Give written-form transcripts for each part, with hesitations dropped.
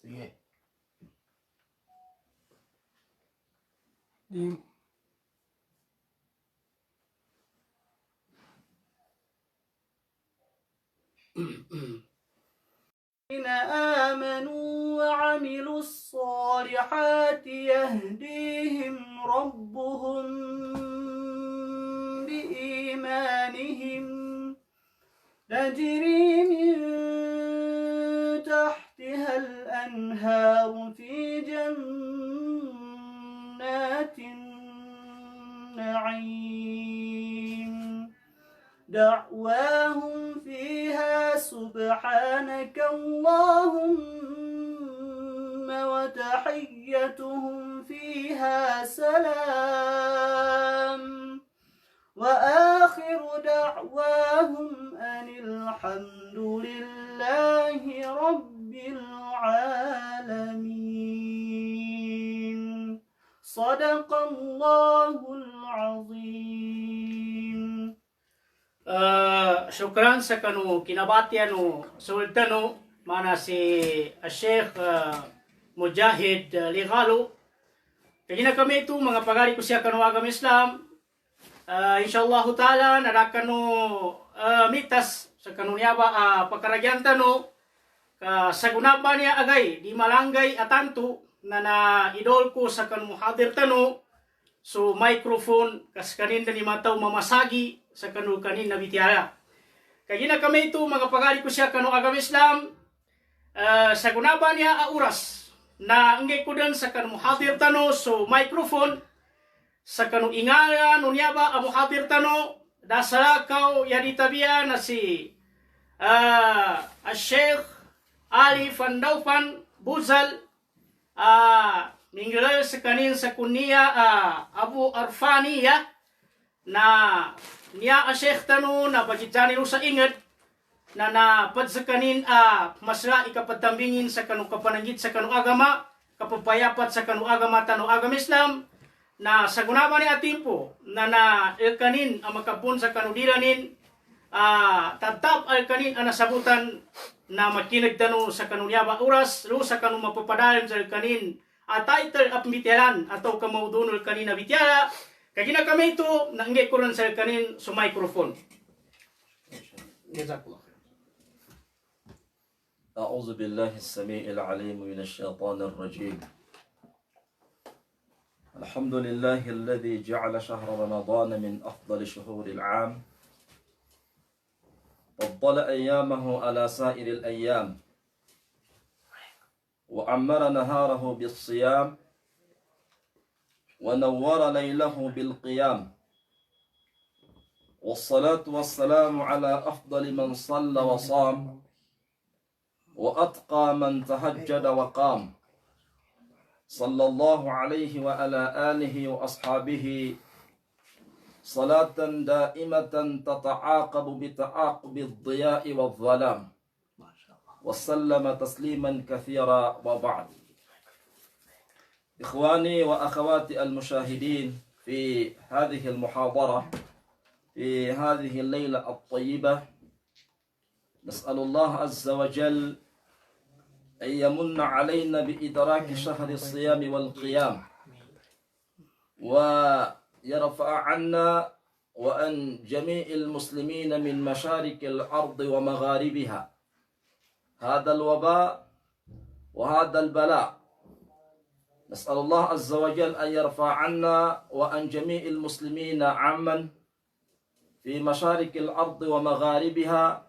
Sige. آمنوا وعملوا الصالحات يهديهم ربهم بإيمانهم تجري من تحتها الأنهار في جنات النعيم دعواهم فيها سبحانك اللهم وتحيتهم فيها سلام وآخر دعواهم أن الحمد لله رب العالمين صدق الله العظيم. Syukran sa kanu kinabati anu sultano mana si Sheikh Mujahid Ligalo. Kaya kami itu mga pagari ko siya kanu agama Islam. Insyaallah taala narakan no mitas sa kanu niya ba pakaragyan tano sa gunaba niya agay di malanggay atanto na idol ko sa kanu muhadir tano so microphone kas kanin ni mataw mamasagi sa kanu kanin na bitiara. Kaya kami ito mga pagari ko siya kanu agama Islam sa gunaba niya oras na ingay ko din sa kanu muhadir tano so microphone sa kanu ingala nunya ba amo hadir tano dasalakaw yadi tabiya na si Sheikh Ali Fandaufan Buzal minggilal sa kanin sa kunya Abu Arfani ya na niya Sheikh tano na pagitani sa ingat na sa kanin masla ikapadambingin sa kanu kapanangit sa kanu agama kapapayapat sa kanu agama tano agama Islam na sa gunaba ni atimpo na ilkanin ang makapun sa kanudilanin tatap alkanin ang nasabutan na makinagtano sa kanunyaba oras lo sa kanu mapapadalim sa ilkanin title of mitialan atau kamaudunol kanin na bitiala kaya kami ito na ingay ko rin sa ilkanin sa microphone. Jazakallah. أعوذ بالله السميع العليم من الشيطان الرجيم. الحمد لله الذي جعل شهر رمضان من أفضل شهور العام فضل أيامه على سائر الأيام وعمر نهاره بالصيام ونور ليله بالقيام والصلاة والسلام على أفضل من صلى وصام وأتقى من تهجد وقام صلى الله عليه وعلى آله وأصحابه صلاة دائمة تتعاقب بتعاقب الضياء والظلام وسلم تسليما كثيرا وبعد. إخواني وأخواتي المشاهدين في هذه المحاضرة في هذه الليلة الطيبة نسأل الله عز وجل أن يمن علينا بإدراك شهر الصيام والقيام ويرفع عنا وأن جميع المسلمين من مشارق الأرض ومغاربها هذا الوباء وهذا البلاء. نسأل الله عز وجل أن يرفع عنا وأن جميع المسلمين عاما في مشارق الأرض ومغاربها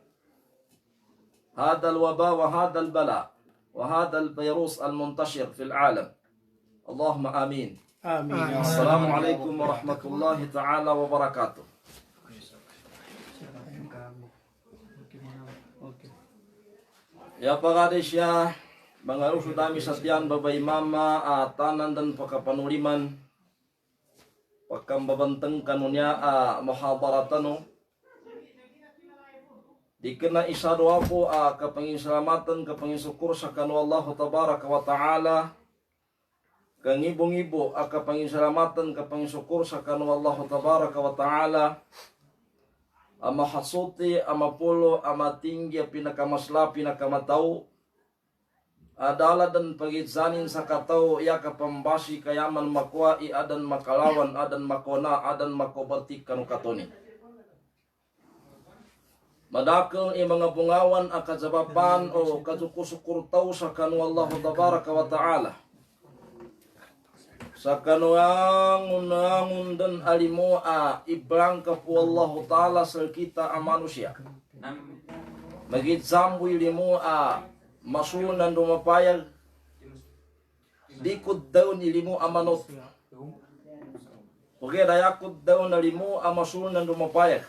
هذا الوباء وهذا البلاء وهذا الفيروس المنتشر في العالم. اللهم آمين. Amin. السلام عليكم ورحمة الله تعالى وبركاته. Ya pagades ya mangaruh dami satian babay mama tanan dan pakapanuliman pakambabanteng kanunya muhadaratano dikena isadu ako kapangisalamatan kapangisyukur sa kanu Allah tabaraka wa ta'ala kangibong-ibo kapangisalamatan kapangisyukur sa kanu Allah tabaraka wa ta'ala ama hasuti ama pulo ama tinggi pinakamasla pinakamataw adalah dan pagitzanin sa kataw iya ka pambasi kayaman makwa i adan makalawan adan makona adan makobertik kanu katoni. Madakil i mga bungawan akazabapan o kazukusukur taw sa kanu Allah tabaraka wa ta'ala. Sa kanuangun dan alimu a ibrangka po Allah ta'ala sa kita a manusia. Magitsambu ilimu a masunan dumapayag dikod daw nilimu amanot. Okay, dayakod daw nalimu amasunan dumapayag.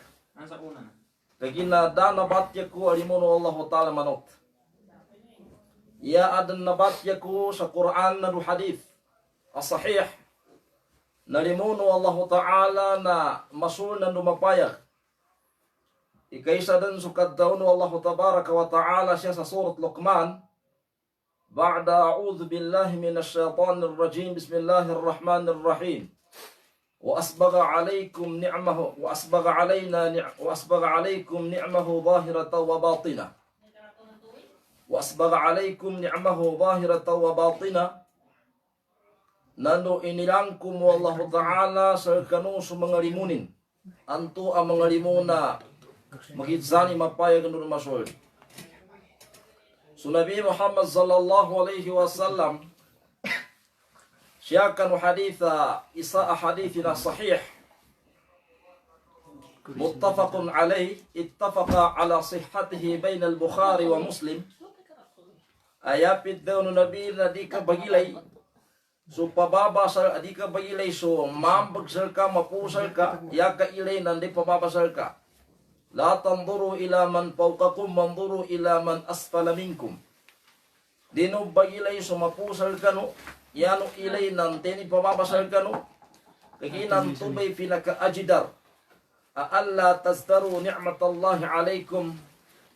Kagina da nabatya ko alimu no Allah Ta'ala manot. Ya adan nabatya ko sa Quran na du hadith as-sahih nalimu no Allah Ta'ala na masunan dumapayag. Ikaisa dan sukat daw no Allah Tabaraka wa Ta'ala siya sa surat Luqman. Ba'da a'udhu billahi minash shaitanir rajim. Bismillahirrahmanirrahim. Wa asbagha alaykum ni'mahu wa asbagha alaykum ni'mahu zahiratan wa batinah. Wa asbagha alaykum ni'mahu zahiratan wa batinah. Nando inilangkum Allah Ta'ala sa kanu sumangalimunin. Antu ang mangalimuna magizani mapayag ng masul. So Nabi Muhammad sallallahu alaihi wasallam siya kan haditha isa hadithina sahih muttafaqun alayh ittafaqa ala sihhatihi bain al-Bukhari wa Muslim. Ayapit daw no Nabi na di ka bagilay so pababasal di ka bagilay so mambagsal ka mapusal ka ya ka ilay nandi pababasal ka. La tanzuru ila man fawqakum wanzuru ila man asfala minkum. Dino bagilay sumapusal kanu, yano ilay nanteni pababasal kanu. Kaginan tubay pinaka ajdar. Alla tazdaru ni'matallahi alaykum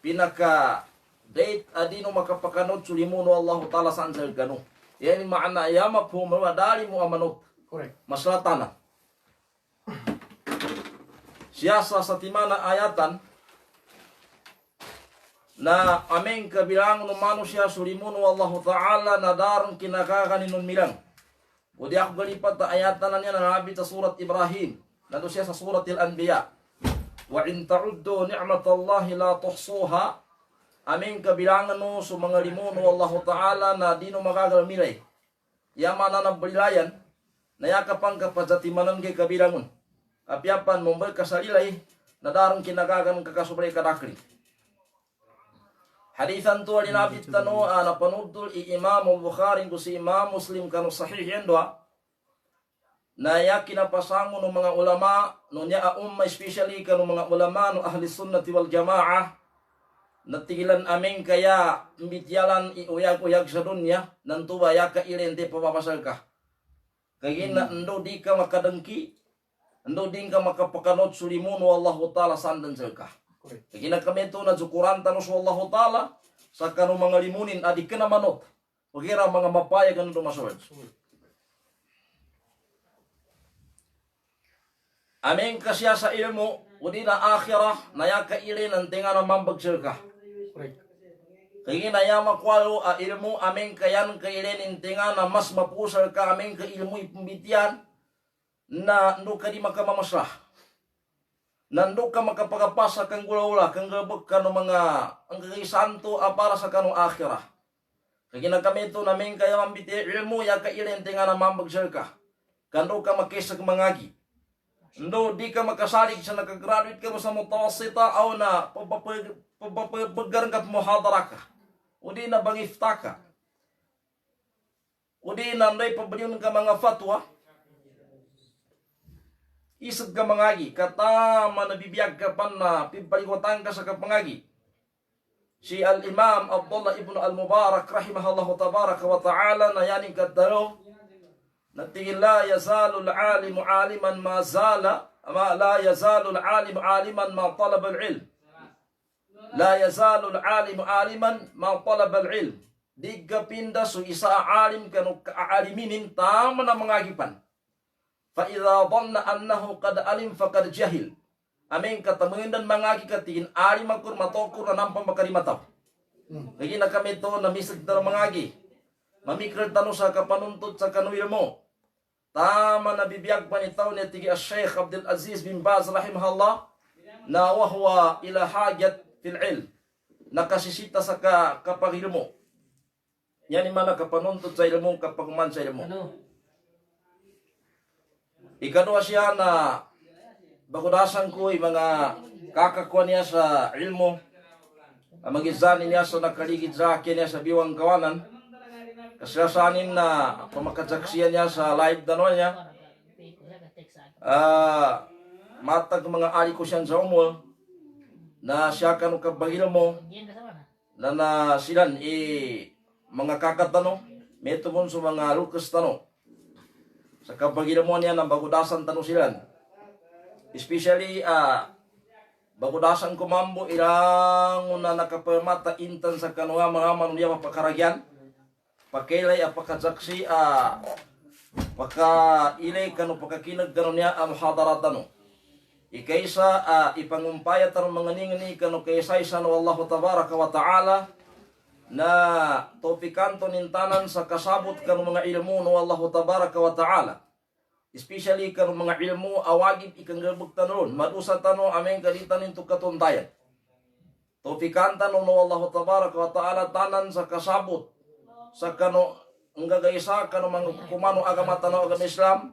pinaka date adino makapakanod sulimuno Allah Ta'ala sansal kanu. Yani maana yama po madali mo amanot. Correct. Maslatana. Siyasa sa timana ayatan na aming kabilang ng manusia sulimun Allah Ta'ala na darang kinakakaninun milang. O di ako galipat na ayatan na niya na nabit sa surat Ibrahim. Nado siya sa surat Al-Anbiya. Wa in ta'uddu ni'matallahi la tuhsuha. Aming kabilangan no sa mga limun Allah Ta'ala na di no makagalmilay. Yaman na nablilayan na yakapang kapazatimanan kay kabilangon. Apiapan membel kasalilay na darang kinagagan kakasubray kadakri. Hadithan tu alinabit tano na panudul Imam al-Bukhari ko si Imam Muslim kanu sahih yendwa na yakinapasango ng mga ulama no niya especially kanu mga ulama no ahli sunnati wal jamaah natigilan aming kaya mbityalan iuyag-uyag sa dunya nantuba yaka ilente papapasal ka. Kagina ndo di ka makadengki ando din ka makapakanod sulimuno Allah Ta'ala sandan selka. Kagina kami ito na zukuran tanus Allah Ta'ala sa kanu mga limunin adik ka na manot. Pagira mga mapaya ganun dumasawad. Aming kasya sa ilmu, udi na akhirah, naya ka ilin ang tinga na mambagsil ka. Kagina ya makwalo a ilmu, aming kayan ka ilin ang tinga na mas mapusal ka, aming ka ilmu ipumbitian, na ndo ka di makamamaslah. Nando ka makapagapasa kang gulaula, kang gabag ka no mga ang kagisanto para sa kanu akhirah. Kagina kami ito namin kaya mambiti ilmu ya ka ilente nga na mambagsal ka. Kando ka makisag mangagi. Ndo di ka makasalig sa nakagraduate ka mo sa mutawassita o na pagbagarang ka muhadara ka. O di na bangifta ka. O di na nday pabaliyon ka mga fatwa. Isag ka mangagi, kata manabibiyag ka pa na pipalikutan ka sa kapangagi. Si Al-Imam Abdullah ibn Al-Mubarak rahimahullahu tabaraka wa ta'ala na yaning katalo natingin la yazalu al-alimu aliman ma zala la yazalu al-alimu aliman ma talaba al-ilm. La yazalu al-alimu aliman ma talaba al-ilm. Di ka pinda so isa alim kanu kaaliminin tama na mangagipan. فَإِذَا ظَنَّ أَنَّهُ قَدْ أَلِمْ فَقَدْ جَهِلْ. Amin katamuin dan mangagi katingin alim akur matokur na nampang makarimataw. Lagi na kami ito na misag dalam mangagi. mamikral tano sa kapanuntut sa kanuil mo. Tama na bibiyag pa ni tao ni tigi Sheikh Abdul Aziz bin Baz rahimahullah na wahwa ila hajat fil ilm. Nakasisita sa kapagil mo. Yan man kapanuntut sa ilmo kapagman sa ilmo. Ikadua siya na bagudasan ko mga kakakuha niya sa ilmo. Magizani niya sa nakaligid sa akin niya sa biwang kawanan. Kasasanin na pamakatsaksiyan niya sa live dano niya. Matag mga ali ko siya sa umol na siya kanu kabagil mo na silan mga kakatano meto mo sa mga lukas tano sa kabagil mo niya ng bagudasan tano silan. Especially bagudasan ko mambo ilang una nakapamata intan sa kanunga mga manunya mapakaragyan pakilay apakatsaksi pakailay kanu pakakinag kanu niya ang hadarat tano ikaysa ipangumpaya tarong mga ningani kanu kaysa isa no Allah tabaraka wa ta'ala na topikanto nintanan sa kasabot kanu mga ilmu no Allah tabaraka wa ta'ala. Especially kanu mga ilmu awagib ikang gabog tanon madusa tano ameng kalitan into katuntayan. Topikanta no Allah tabaraka wa ta'ala tanan sa kasabot sa kanu ang gagaysa kanu mga kumano agama tano agama Islam.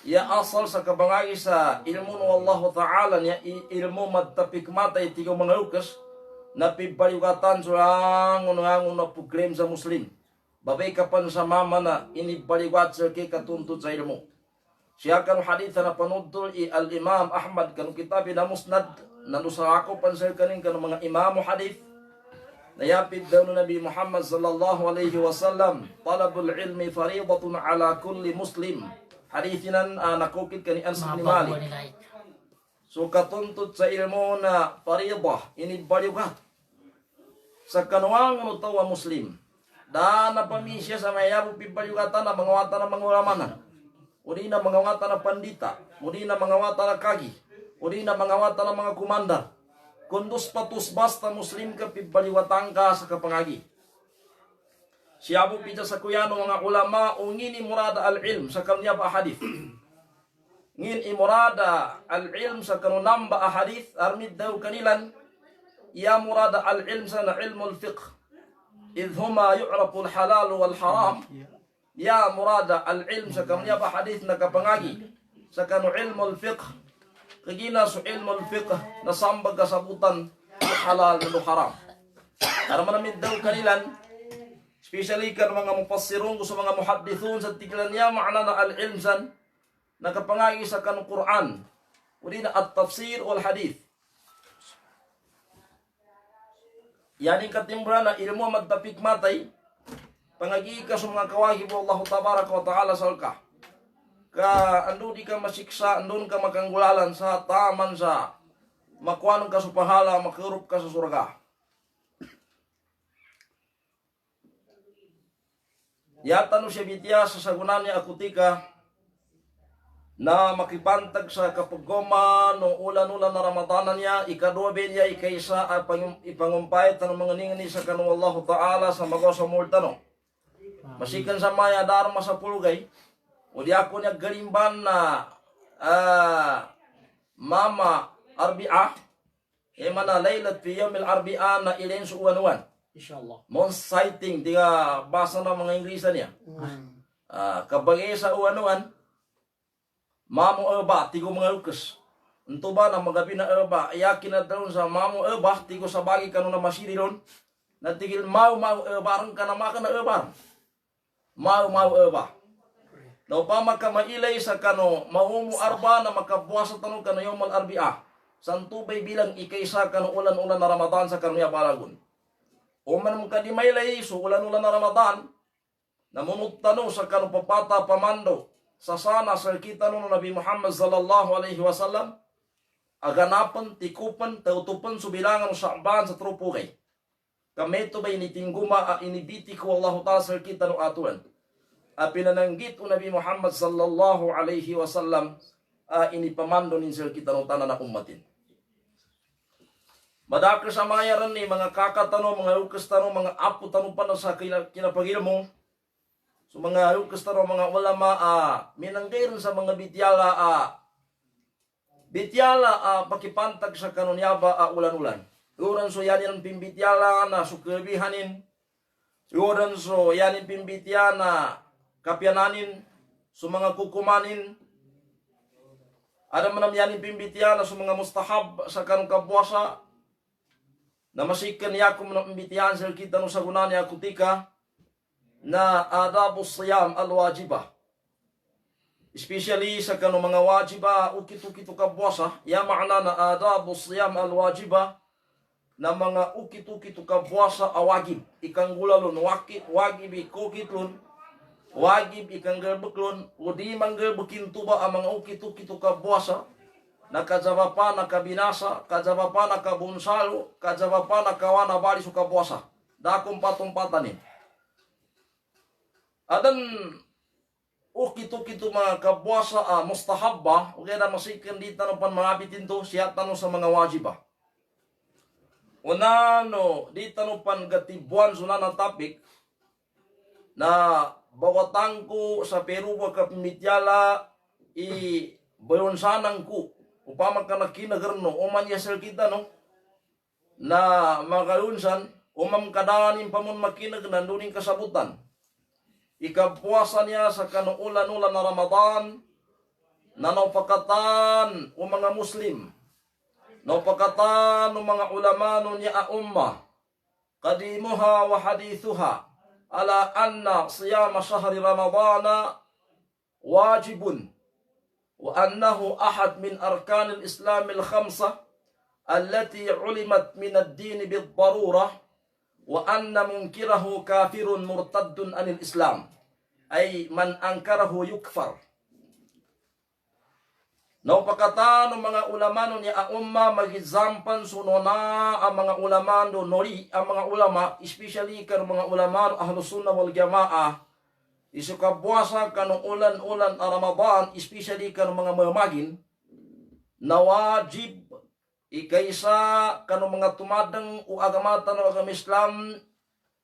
Ya asal sa kabangay sa ilmu no Allah Ta'ala niya ilmu magtapik matay tigaw mga ukas na pibaliwatan surang unangang na program sa Muslim. Babay kapan sa mama na inibaliwat sa kay katuntut sa ilmu. Siya kan hadith na panudol al-Imam Ahmad kan kitab na musnad na nusarako pansel kanin kan mga imamo hadith. Nayapid daw ng Nabi Muhammad sallallahu alaihi wasallam talabul ilmi faridatun ala kulli muslim. Hadithinan nakukit ka ni Anas bin Malik. So katuntut sa ilmo na paridah inibaliwat sa kanuang tawa Muslim. Dan napamisya sa mayabu pibaliwatan na mangawatan ng mga ulamanan. Uli na mangawatan ng pandita. Uli na mangawatan ng kagi. Uli na mangawatan ng mga kumandar. Kundus patus basta Muslim ka pibaliwatan ka sa kapangagi. Siyabu pita sa kuyano mga ulama ungin imurada al-ilm sa kanya ba hadith. Ngin imurada al-ilm sa kanunam ba hadith armid daw kanilan ya murada al-ilm sa na ilmul fiqh. Idh huma yu'rafu al-halal wal haram. Ya murada al-ilm sa kanya ba hadith na kapangagi sa kanu ilmul fiqh. Kagina sa ilmul fiqh na sambag kasabutan halal no haram. Araman namid daw kanilan especially kan mga mufassirun sa mga muhaddithun sa tiglan niya maana na al-ilm san nakapangagi sa kanang Quran uli na at-tafsir wal hadith. Yani katimbra na ilmu magtapik matay pangagi ka sa mga kawahib Allah tabaraka wa ta'ala salka ka ando di ka masiksa andun ka makanggulalan sa taman sa makuanong ka sa pahala makirup ka sa surga. Yata no siya bitya sa sagunan niya akutika na makipantag sa kapagoma no ulan-ulan na Ramadanan niya ikaduabe niya ikaysa ipangumpay tanong mga ningani sa kanu Allah Ta'ala sa magawa sa multano. Masikan sa maya dharma sa pulgay o di ako niya galimban na mama arbi'ah mana laylat fi yawmil arbi'ah na ilain sa uwan-uwan. Inshallah. Mon sighting tiga basa na mga Inglesa niya. Kabagay sa uwanuan, mamo eba tigo mga ukas. Unto ba na magabi na eba, yakin na daw sa mamo eba tigo sa bagi kanu na masiri ron. Natigil mau ebarang ka na maka na ebar. Mau eba. Na upama ka mailay sa kanu maumu arba na makabuasa tanong kanu yawmal arbi'ah. Santubay bilang ikaysa kanu ulan-ulan na Ramadan sa kanu ya balagun. Uman mo kadimaylay so ulan-ulan na Ramadan namunod tanong sa kanong papata pamando sa sana sa kita no Nabi Muhammad sallallahu alaihi wasallam aganapan tikupan tautupan subilangan sa Sha'ban sa trupugay kameto ba initingguma inibiti ko Allah Ta'ala sa kita no atuan pinananggit o Nabi Muhammad sallallahu alaihi wasallam inipamando nin sa kita no tanan na ummatin. Madakar sa mga yaran ni mga kakatano, mga ukas tano, mga apo tano pa na sa kinapagil mo, So mga lukastaro mga ulama minanggiron sa mga bityala pakipantag sa kanunyaba ulan-ulan. Uran so yanin ang pimbityala na suklebihanin. Uran so yanin pimbitya na kapyananin so mga kukumanin. Ada manam yanin pimbitya na so mga mustahab sa kanong kabwasa. Na masikan yakum na pimbityan sa kita no sa gunan ya kutika na adabus siyam al-wajibah. Especially sa kanong mga wajiba ukit-ukit kabwasa, ya makna na adabus siyam al-wajiba na mga ukit-ukit kabwasa awagib. Ikang gulalon wagib ikukitlon, wagib ikang gerbeklon, udi manggerbekin tuba ang mga ukit-ukit kabwasa na kajabapa na kabinasa, kajabapa na kabunsalo, kajabapa na kawana bali su kabwasa. Dakong patumpatanin. Adan ukit-ukit mga kabwasa mustahabba, okay na masikan di tanong pan mabitin to, siya tanong sa mga wajiba. Una no, di tanong pan gatibuan suna ng topic na bawatang ko sa Peru kapimityala bayonsanang ko upama ka nakinagarno uman yasal kita no na magalunsan umam kadanin pamun makinag nanduning kasabutan. Ikapuasa niya sa kanuulan-ulan na Ramadan na naupakatan o mga Muslim, naupakatan o mga ulama niya ummah, kadimuha wa hadithuha ala anna siyama syahri Ramadana wajibun wa annahu ahad min arkanil islamil khamsah allati ulimat min ad-din bid-darurah wa anna munkirahu kafirun murtaddun anil Islam ay man angkarahu yukfar. Naupakata ng mga ulamano ni umma magizampan sunona ang mga ulamano nori ang mga ulama especially kan mga ulamano ahlus sunnah wal jamaah isukabwasa kanong ulan-ulan a Ramadan especially kan mga mamagin na wajib ikaysa kanong mga tumadang o agamatan o agama Islam,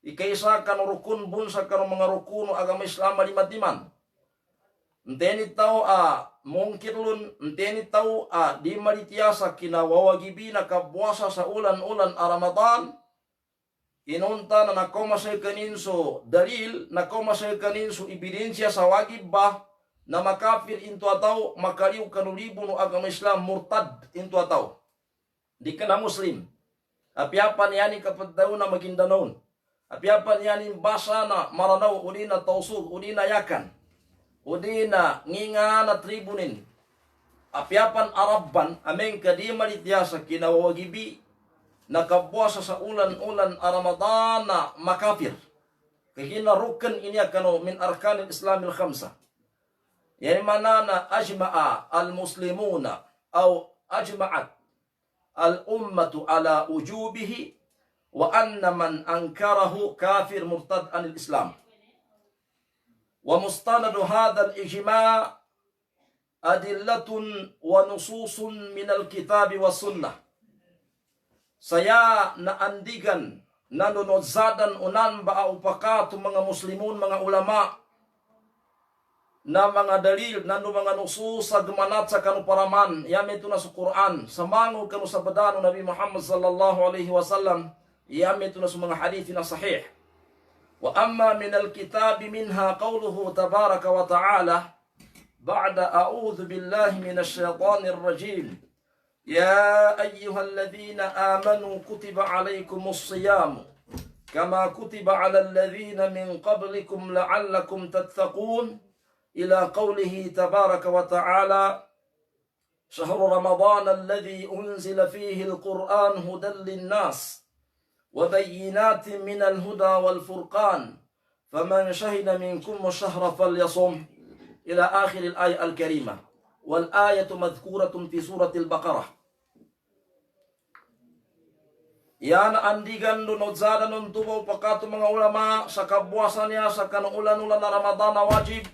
ikaysa kanong rukun bun sa kanong mga rukun o agama Islam malimatiman. Nteni tao mungkirlun, nteni tao di maritiyasa kinawawagibi na kabwasa sa ulan-ulan a Ramadan, inunta na nakomasay kaninso dalil, nakomasay kaninso ebidensya sa wagib ba na makafir into ataw, makaliw kanulibon o agama Islam murtad into ataw. Di ka na Muslim. Apiapan yani kapag daw na Maguindanao. Apiapan yani basa na maranaw, uli na tausug, uli na yakan. Uli na nginga na tribunin. Apiapan Arabban, ameng kadimaritya sa kinawagibi na kabwasa sa ulan-ulan a Ramadan na makafir. Kahinarukan inya kano min arkanil islamil khamsa. Yani mana na ajma'a al-muslimuna aw ajma'at al-ummatu ala ujubihi wa anna man ankarahu kafir murtad anil Islam. Wa mustanadu hadha al-ijma' adillatun wa nususun min al-kitabi wa sunnah. Saya naandigan nanunodzadan unan ba upakato mga muslimun mga ulama na mga dalil nanu mga nusus sa gumanat sa kanuparaman yami ito na sa Quran sa mango kanu sa badano Nabi Muhammad sallallahu alaihi wasallam yami ito na sa mga hadith na sahih. Wa amma min al-kitab minha qawluhu tabaraka wa ta'ala ba'da a'udhu billahi minash shaitanir rajim ya ayyuhalladhina amanu kutiba alaykumus siyam kama kutiba 'alal ladzina min qablikum la'allakum tattaqun إلى قوله تبارك وتعالى شهر رمضان الذي أنزل فيه القرآن هدى للناس وبينات من الهدى والفرقان فمن شهد منكم الشهر فليصم إلى آخر الآية الكريمة والآية مذكورة في سورة البقرة. Yan andigan dunod zada nun tubo pakato mga ulama sa kabwasan niya sa kanuulan-ulan na Ramadan na wajib.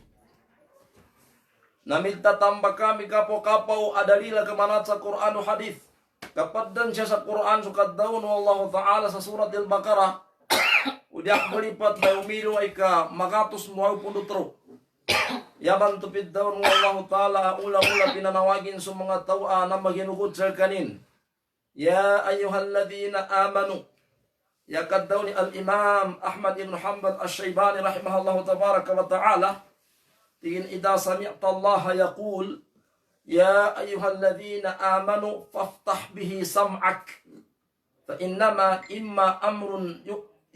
Namilta tamba kami kapo-kapaw adalila kemanat sa Quran o hadith. Kapag dan siya sa Quran sukad daun Allah Ta'ala sa surat al-Baqarah. Udiak malipat na umilo ay ka magatos mo ay punutro. Yaman tupid daw ng Allah Ta'ala ulang-ulang pinanawagin sa mga tawa na maginugod sa kanin. Ya ayyuhalladhina amanu. Yakad daw ni al-Imam Ahmad ibn Hanbal al-Shaybani rahimahullah tabaraka wa ta'ala. Tingin ida sami'ta Allah yaqul. Ya ayyuhalladhina amanu faftah bihi sam'ak. Fa innama imma amrun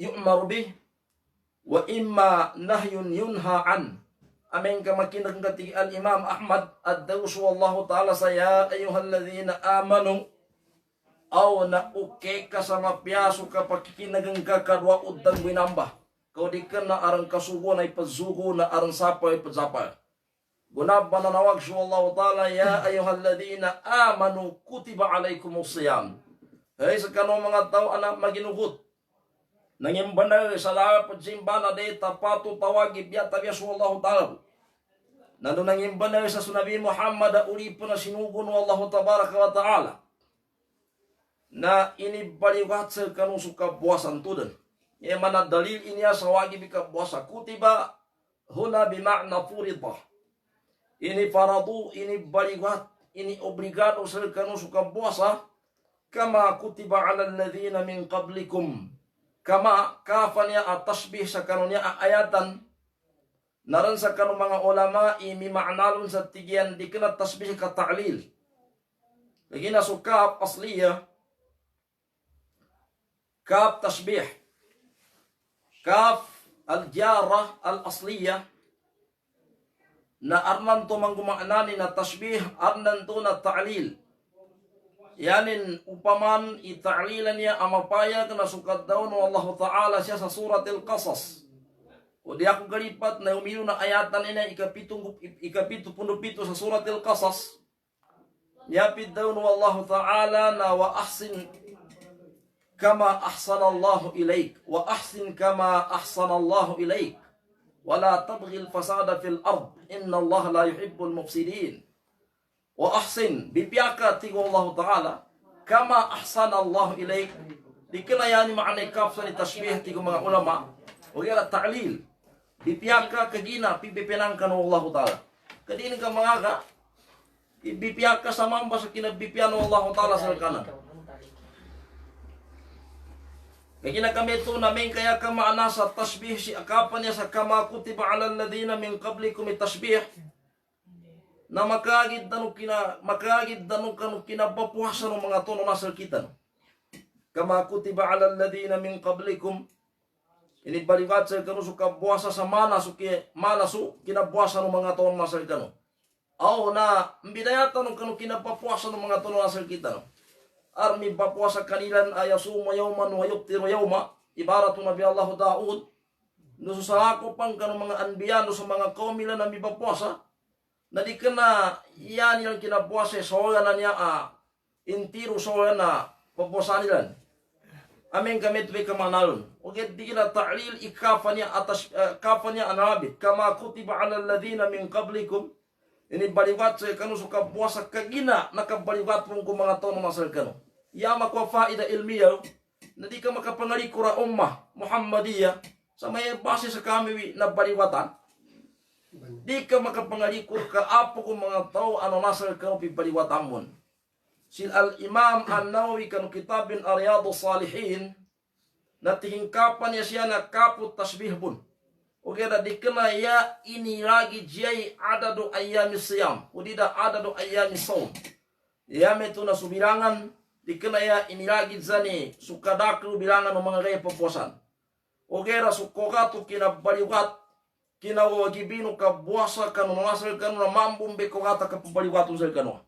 yu'mar bih. Wa imma nahyun yunha an. Amin ka makinag katig al-Imam Ahmad ad-Dawsu wallahu ta'ala sa ya ayyuhalladhina amanu aw na uke ka sa mapiaso ka pakikinagang kakarwa udang winamba. Kau di ka na arang kasugo na ipazugo na arang sapa ipazapa. Gunaba na nawag siya wallahu ta'ala ya ayyuhalladhina amanu kutiba alaykumus siyam. Hey sa kanong mga tao anak maginugot. Nangimbanay sa lahat pagsimba na de tapatu tawagi biya tabiya sallallahu ta'ala. Nando nangimbanay sa sunabi Muhammad uli po na sinugon wallahu tabaraka wa ta'ala. Na inibaliwat sa kanong suka buwasan tudan. E mana dalil inya sa wagi bika buwasa kutiba huna bima'na furidah. Ini faradu, ini baliwat, ini obligado sa kanong suka buwasa kama kutiba ala alladhina min qablikum. Kama kafanya at-tasbih sa kanunya ayatan naran sa kanong mga ulama imi ma'nalun sa tigian di kena tasbih ka ta'lil. Lagi na so kaf asliya kaf tasbih kaf al-jara al-asliya na arnan to manggumaanani na tasbih arnan to na ta'lil. Yanin upaman ita'lilan niya amapaya na sukat daw ng Allah Ta'ala siya sa suratil Qasas. O di ako galipat na umilo na ayatan ina ikapito punupito sa suratil Qasas. Yapid daw ng Allah Ta'ala na wa ahsin kama ahsan Allah ilayk. Wa ahsin kama ahsan Allah ilayk. Wala tabghil fasada fil ard. Inna Allah la yuhibbul mufsidin. Wa ahsin bipiyaka tigo Allah Ta'ala kama ahsan Allah ilayk. Di kinayani makana ikapsa ni tasbih tigo mga ulama o kaya ta'lil bipiyaka kagina pipipinangkan Allah Ta'ala kadini ka mga ka bipiyaka sa mamba sa kinabipian Allah Ta'ala sa kanan kagina kami ito namin kaya kamaana sa tasbih si akapan niya sa kama kutiba ala alladhina min qablikum tasbih na makagid danu kanu kinabapuhasan ng mga tono nasal kita. Kama kutiba ala alladhina min qablikum inibaliwat sa kanu suka buasa sa mana su kinabuhasan ng mga tono nasal kanu. Aw na mbidayatan ng kanu kinabapuhasan ng mga tono nasal kita. Armi bapuasa kanilan ayasuma yawman wa yuftiru yawma ibaratu nabi Allah Daud. No sa ako pang kanu mga anbiya no sa mga kaumila na mibapuasa na di kena yan yung kinabuasa soya na niya intiro soya na pabuasa nilan. Amin kami tuwi kamanalun. Okay, di kina ta'lil ikafa niya atas kafa niya anabit. Kama kutiba ala alladhina min qablikum. Ini baliwat sa kanu suka buasa kagina nakabaliwat mong mga tono masal kanu. Yama kwa faida ilmiya na di ka makapangalikura ummah Muhammadiyah sa may base sa kami na baliwatan. Di ka makapangalikur ka apo kung mga tao ano nasal ka pipaliwatamon. Sil al-Imam An-Nawawi kanu kitabin Riyadus Salihin na tingkapan niya siya na kaput tasbih pun. O kaya di kena ya ini lagi jay adadu ayyamis siyam. O di da adadu ayyamis saum. Ya metu na subirangan di kena ya ini lagi zani sukadaklu bilangan ng mga gaya papuasan. O kaya sukokatu kinabaliwat kinawagibino ka buwasa kanu nasal kanu na mambumbe ko kata ka pabaliwatong sal kanu.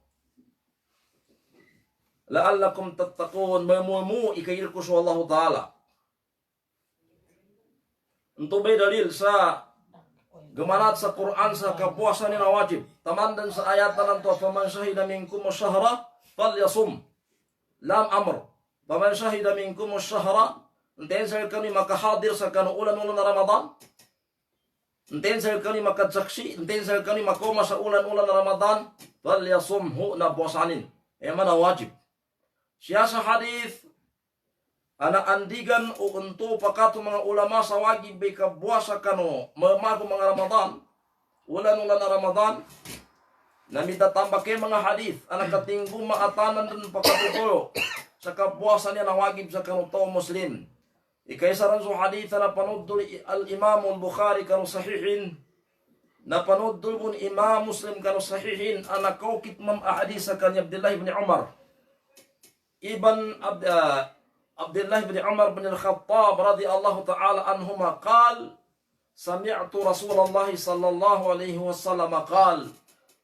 La'allakum tattaqun mamumu ikayir ko sa Allah Ta'ala. Untuk may dalil sa gamanat sa Quran sa kabuwasan ni na wajib. Tamandan sa ayatan nanto faman shahida minkum ash-shahra falyasum. Lam amr. Faman shahida minkum ash-shahra enten sal kanu makahadir sa kanu ulan-ulan na Ramadan. Enten sa kani makadsaksi, enten sa kani makoma sa ulan-ulan na Ramadan, fal yasumhu na buwasanin. Mana wajib. Siya sa hadith Ana andigan o unto pakato mga ulama sa wagib bay kabuasa kano mamago mga Ramadan. Ulan na Ramadan. Namita tambake mga hadith. Ana katinggu maatanan dun pakatutulo. Sa kabuasa niya na wagib sa kano tao Muslim. Ikaysa ran so hadith na panudul al-Imam al-Bukhari kano sahihin. Na panudul bun Imam Muslim kano sahihin. Ana kaukit mam ahadith sa kanya Abdullah ibn Umar. عبد الله بن عمر بن الخطاب رضي الله تعالى عنهما قال سمعت رسول الله صلى الله عليه وسلم قال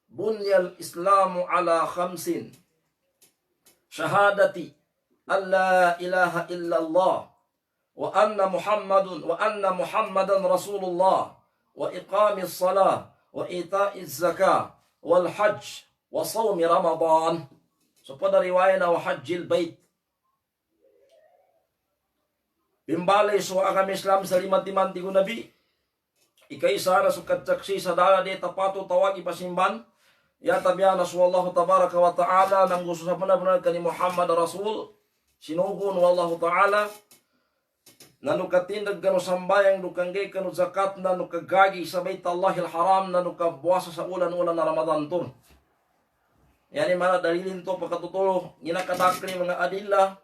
بني الإسلام على 5 شهادة أن لا إله إلا الله وأن محمدا رسول الله وإقام الصلاة وإيتاء الزكاة والحج وصوم رمضان. So pada riwayat wa hajjil bait. Bimbalay so agam Islam sa limantiman ti Nabi. Ikaysa na sukat saksi sa dala de tapato tawag ipasimban. Ya tabiana wallahu tabaraka wa taala nang gusto sa benar-benar kani Muhammad Rasul. Sinugon wallahu taala. Nanu katindag kanu sambayang nukanggay kanu zakat na nukagagi sa bait Allahil Haram na nukabuasa sa ulan-ulan na Ramadan ton. Yani mana dalilin to pakatutulo ginakadakri mga adilla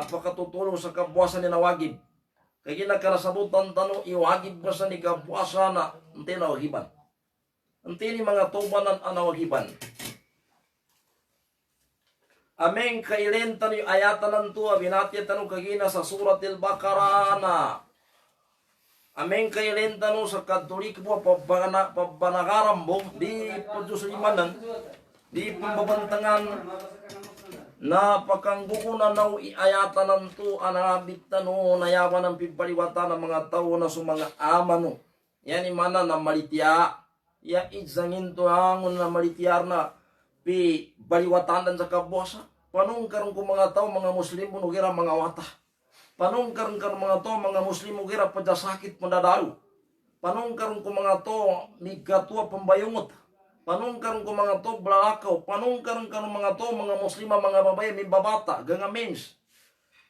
pakatutulo sa kabuasan ni nawagib. Kaya ginakarasabutan tanong iwagib ba sa ni kabuasa na hindi nawagiban. Hindi ni mga tubanan ang nawagiban. Ameng kailentan yung ayatan ng tuwa binatya tanong kagina sa surat al-Baqarah na ameng kailentan sa katulik mo pabanagaram mo di pagsusulimanan di pambabantangan na pakanggukunan na iayatan ng to anabit tano nayawan ng pipaliwata ng mga tao na mga amano. Yan imana na malitya. Ya idzangin to hangon na malityar na pi baliwatan sa kabuasa. Panong karon ko mga tao mga Muslim mo gira mga wata. Panong karon mga tao mga Muslim mo gira padasakit pandadalu. Panong karon ko mga tao migatua pambayungot. Panong karon ko mga to blalakaw, panong karon mga to mga muslima mga babae may babata ganga mens.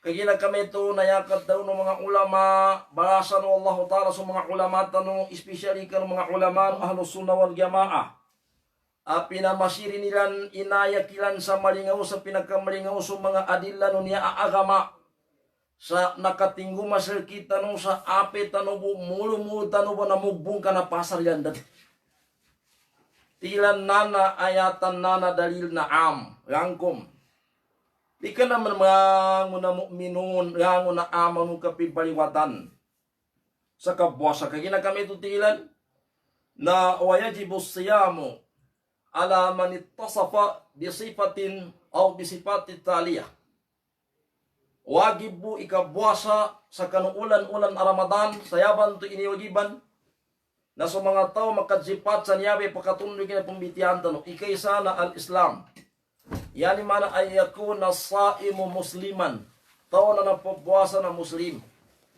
Kaya kami to nayakat daw ng mga ulama, balasan ng Allah Ta'ala sa mga ulama tanong especially kan mga ulama ahlus sunnah wal jamaah. Pinamasiri nilan inayakilan sa malingaw sa pinagkamalingaw sa mga adilla no niya agama. Sa nakatinggo masal kita no sa ape tanubo mulu-mulu tanubo na mugbong ka na pasar yan. Tilan nana ayatan nana dalil na rangkom. Di ka naman mga mukminun, yang na amanu kapibaliwatan. Sa kabuasa, kagina kami tutilan na wayajibus siyamu ala man ittasafa bisifatin aw bisifati taliyah. Wagib bu ikabuasa sa kanuulan-ulan Ramadan, sayaban to iniwagiban na sa mga tao makadzipat sa niyabe pagkatuloy na pambitihan tanong ikaysa na al-Islam. Yani mana ay yakuna saimu musliman. Tao na napabuasa na Muslim.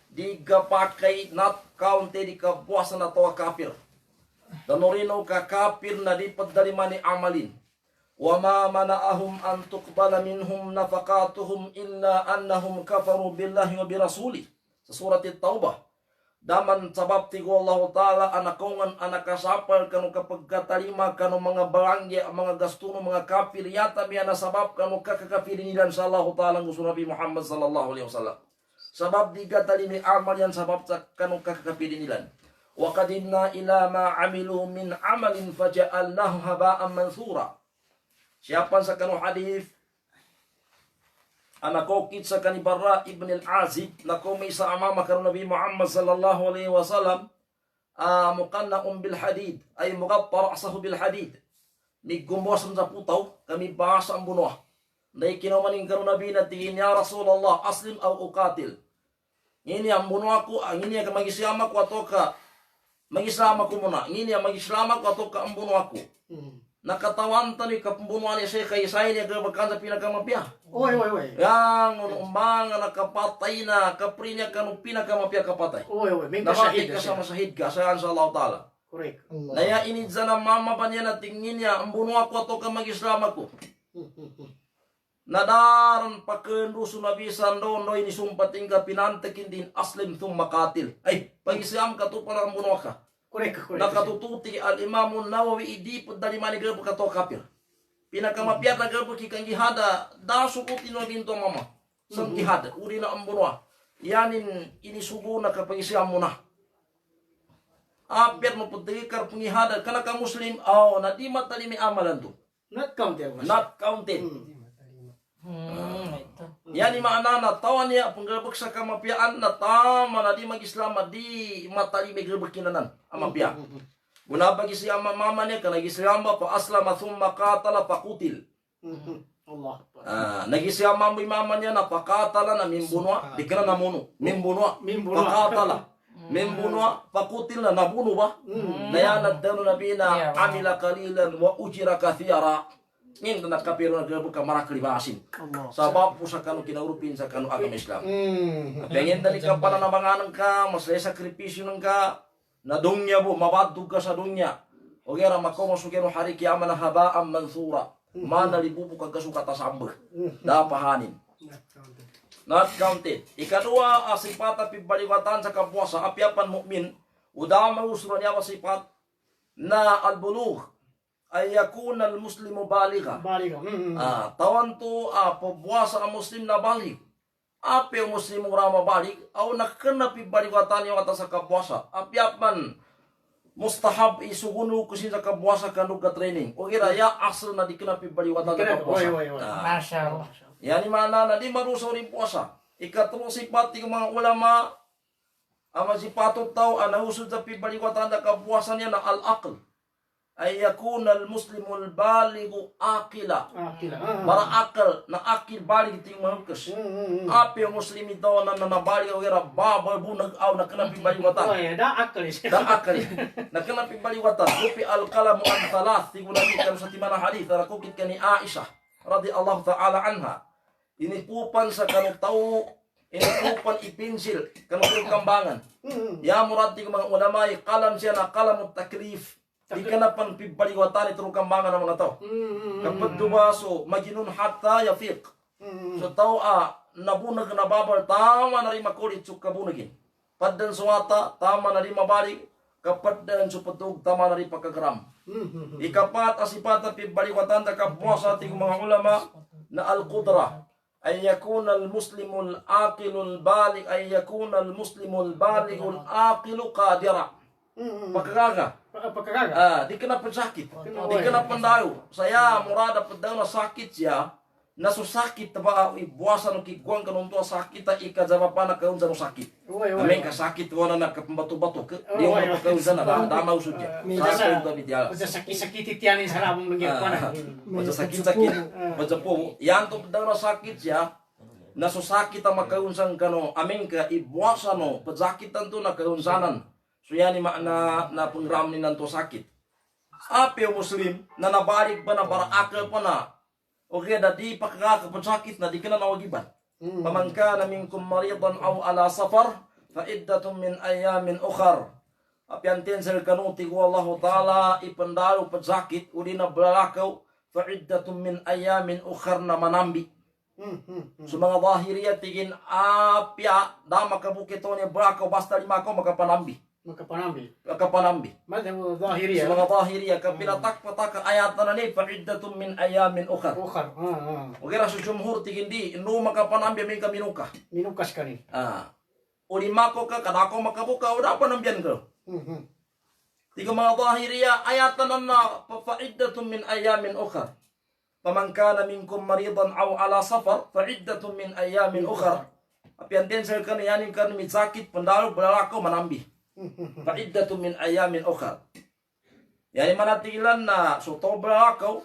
Di kapakay not kaunti di kabuasa na tawa kafir. Danurino ka kafir na di padaliman ni amalin. Wa ma mana'ahum an tuqbala minhum nafaqatuhum illa annahum kafaru billahi wa birasuli. Sa surat At-Taubah. Daman sabab tigo Allah Ta'ala anakongan anakasapal kanu kapag katalima kanu mga barangge mga gastuno mga kafir yata biya na sabab kanu kakakafirin nilan sa Allah Ta'ala gusto Nabi Muhammad sallallahu alaihi wasallam. Sabab di katalimi amal yan sabab sa kanu kakakafirin nilan. Wa qadimna ila ma amilu min amalin faja'alnahu haba'an mansura. Siyapan sa kanu hadith anakokit sa kanibara ibn al-Azib na kumay sa amama karon Nabi Muhammad sallallahu alaihi wasallam muqanna'un bil hadid ay muqatta ra'sahu bil hadid migumbosan sa putaw kami bahasa ang bunuh nay kinamaning karon Nabi na tingin ya Rasulullah aslim aw uqatil ngini ang bunuh ako ngini ka magisama ko ato ka magisama ko muna ngini ang magisama ko ato ka ang bunuh ako nakatawan tani kapumbunuan ni Sheikh Isay niya gabagkan sa pinakamapya. Oy. Yang umbang nakapatay na kapri niya kanu pinakamapya kapatay. Oy. May nakakit ka sa masahid ka sa Allah Ta'ala. Correct. Naya inidza na mama pa niya na tingin niya ang bunuh ako ato ka mag-Islam ako. nadaran pakendu sunabi sandono ini sumpah tinggal pinantekin din aslim thumma qatil. Pagisiam katu para munwaka. Korek. Nakatututi al-Imamun Nawawi idipot dari mani gerbo kato kafir. Pinakamapiat na gerbo kikang gihada da sukutin na binto mama. Sang gihada uri na ambunwa. Yanin ini sugu na kapagisiam mo na. Apiat mo putigikar pungihada kana ka muslim na di matalimi amalan tu. Not counted. Not counted. Yani makna na tawan niya penggerbek sa kamapiaan na tama na di mag-Islam di matalimi gerbek kinanan amapia. Guna bagi si mama niya ka nag-Islam pa aslama thumma qatala pa kutil. Allah. Nag-Islam mama niya na pakatala na mimbunwa di kana namuno. Mimbunwa. Pakatala. Mimbunwa pakutil na nabuno ba? Nayanad daw nabi na amila kalilan wa ujira kathira. Ngin na kapiro na gabo ka marakli basin. Sabab po sa kanu kinaurupin sa kanu agama Islam. Pengen dali ka pala na banganan ka, masaya sakripisyo ng ka, na dunya po, mabadug ka sa dunya. O kaya makomo sukero hari kiaman na habaan mansura. Mana libupo kagkasuka tasambag. Dapahanin. Not counted. Ikadua, asipata pibaliwatan sa kapuasa, apiapan mukmin, udama usro niya asipat na albulugh ay yakun al-muslimu baligha. Tawan to pabuasa ang muslim na balig. Api ang muslim rama balig, aw nakana pibaliwatan yung atas sa kapuasa. Apiapan mustahab isugunu kusin sa kapuasa kanug ka training. O kira ya asal na di kana pibaliwatan sa kapuasa. Masya Allah. Yani mana na di marusaw rin puasa. Ikatulong sifat ng mga ulama, ang sipatot tao, anahusod sa pibaliwatan na kapuasan niya na al-aql. Ay yakun al-muslimu al-baligu akila. Para akal, na akil balig ito yung mahugkas. Api ang muslim ito na nabalig o kira babay bunag aw na kanang pibaliwatan. Da akal. Na kanang pibaliwatan. Lupi al-kalamu ang talas. Tigulabikan sa timana hadith. Narakukit ka ni Aisha. Radiyallahu ta'ala anha. Inipupan sa kanong tao, inipupan ipinsil, kanong kambangan. Ya murad ti mga ulama, kalam siya na kalam taklif. Di ka na pan pibaliwatan itong kambangan ng mga tao. Kapag dumaso, maginun hatta yafiq. So tao nabunag na babar, tama na rin makulit so kabunagin. Paddan suwata, tama na rin mabalik. Kapaddan so patug, tama na rin pagkagaram. Ikapat, asipatan pibaliwatan, takapuasa ating mga ulama na al-qudra. Ay yakun al-muslimul aqilul balig, ay yakun al-muslimul baligul aqilu qadira. Pagkagaga. Di ka na pansakit. Di ka na pandayo. Saya murada padaw na sakit siya. Nasusakit ba ibuwasan ng kiguang kanong tuwa sakit ta ikajaba pa na kaun sa sakit. Amen ka sakit wala na kapambato-bato. Di mo na kaun sa na dama usod siya. Sakit ba bidya. Sakit-sakit yan sa labong lagi pa na. Sakit-sakit. Baca po. Yan to padaw na sakit siya. Nasusakit ang makaun sa kano. Amen ka ibuwasan no. Pasakitan to na kaun sanan. So yan na pungramin nanto sakit. Api yung muslim na nabalik pa na para akal pa na. Okay, dadi pakakapagpasakit na di ka na nawagiban. Pamangka na minkum maridan aw ala safar, fa iddatun min ayamin ukhar. Apiantin sa kanuti ko Allah Ta'ala ipandalo pagsakit, uli na balakaw, fa iddatun min ayamin ukhar na manambi. So mga zahiriya tigin apya, dama kabukito niya balakaw, basta lima ko makapanambi. Makapanambi. Madam zahiriya. Sa mga zahiriya, kapinatak-patak ayat na ni, fa'iddatun min ayamin ukhar. Okay ra sa jumhur, tigindi, ino makapanambi may kaminuka. Minukas ka rin. Ulimako ka, kadako makabuka, wala panambiyan ka. Tiga mga zahiriya, ayat na fa'iddatun min ayamin ukhar. Pamangkana minkum maridan aw ala safar, fa'iddatun min ayamin ukhar. Apiantin sa kaniyanin ka may sakit, pandalo, balalako, manambi. Fa'iddatun min ayamin ukhar. Yani manatigilan na sotobra ako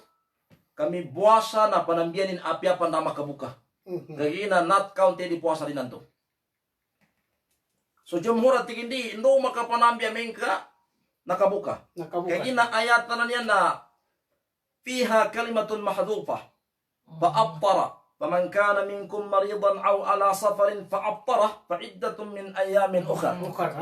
kami buwasa na panambianin apya pandama kabuka. Kagina not counted di puasa din nanto. So jumhur tigindi no makapanambia mengka nakabuka. Kagina ayat na niya na fiha kalimatun mahdhufa fa abtara faman kana minkum maridan aw ala safarin fa'aftara fa'iddatun min ayamin ukhra. Bukan.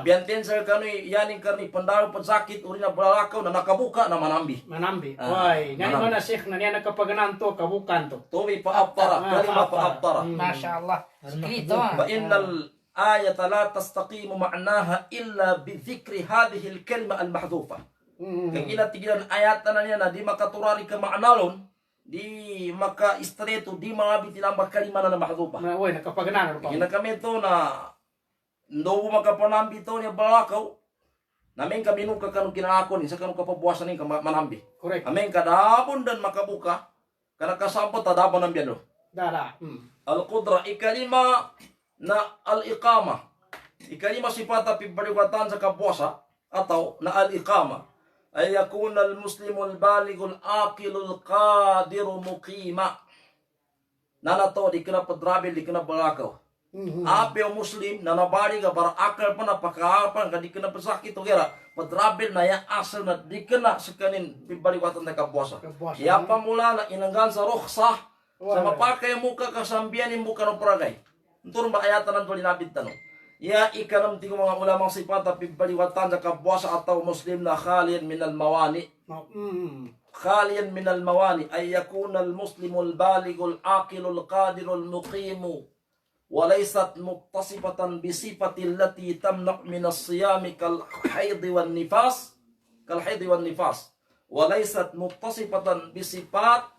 Biantin sa kanu yani karni pandaro pesakit urina balakaw na nakabuka na manambi. Manambi. Wai, nani mana Syekh nani anak kapaganan to kabukan to. Tuwi fa'aftara, kalima fa'aftara. Masya Allah. Escrito. Fa innal ayata la tastaqimu ma'naha illa bi dhikri hadhihi al-kalima al-mahdhufa. Kang ina tigilan ayatan na niya na di makaturari ka ma'nalon, di maka istreto, di mga bitinambak kalima na mahdhufa. Wai nakapaganan pa. Kina kami to na ndo makapanambi to niya balakaw. Namin kami nuka kanu kinakon sa kanu kapabuasan ni manambi. Correct. Amin kadabon dan makabuka kana kasabot tadaban ng biado. Dara. Al-qudra ikalima na al-iqama. Ikalima sifata pibaliwatan sa kapuasa atau na al-iqama ay yakuna al-muslimu al-balighu al-aqilu al-qadiru muqima. Nanato di kena pedrabil di kena balakaw. Ape o muslim na nabari ka para akal pa na pakaapan ka di kena pesakit o kira pedrabil na ya asal na di kena sekanin pibaliwatan na kapuasa. Ya pamula na inanggan sa rukhsah sa mapakai muka kasambian yung muka ng peragay. Turun ba ayatan ng tulinabit tanong. Ya ikanam tigo mga ulamang sifat tapi baliwatan sa kabuasa atau muslim na khalian minal mawani. Khalian minal mawani ay yakuna al-muslimu al-balighu al-aqilu al-qadiru al-muqimu walaysat muktasifatan bisifati allati tamna' min as-siyami kal-hayd wan-nifas walaysat muktasifatan bisifat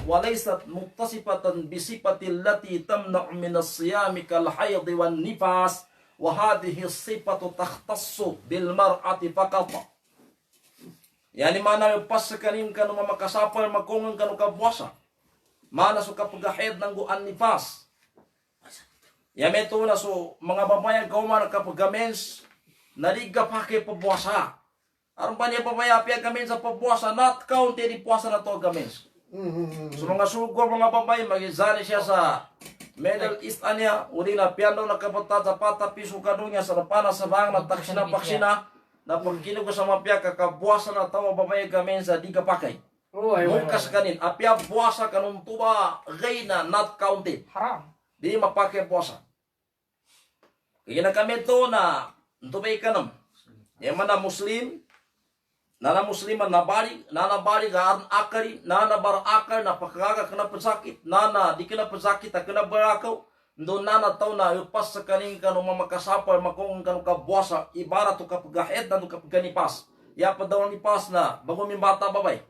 وليست متصفة بصفة التي تمنع من الصيام كالحيض والنفاس وهذه الصفة تختص بالمرأة فقط. Yani mana lepas sekanin kanu mamakasapal makungan kanu kapuasa. Mana suka pagahid ng guan nifas. Yameto na so mga babayan kauman kapagamens naliga pake papuasa. Aron pa niya papaya pia gamen sa papuasa not count di puasa na to gamens. So mga sugor mga babae magizani siya sa Middle East anya uli na piano na kapatad sa pata piso kadunya sa napana sa bang na taksina paksina na pagkino ko sa mapya kakabuasa na tawa babae gamen sa di kapakay mukas kanin apya buasa kanong tuba gay na not counted Haram. di mapake buasa kaya na kami to na tubay kanam yung mana muslim nana musliman nabari garan akari nana bar akar na pagkaga kena pesakit nana di kena pesakit ta kena berakaw ndo nana taw na upas sa kaning kanu mamakasapal makong kanu kabuasa ibarat to kapagahid na to kapagnipas ya pa daw ni pas na bago mi bata babay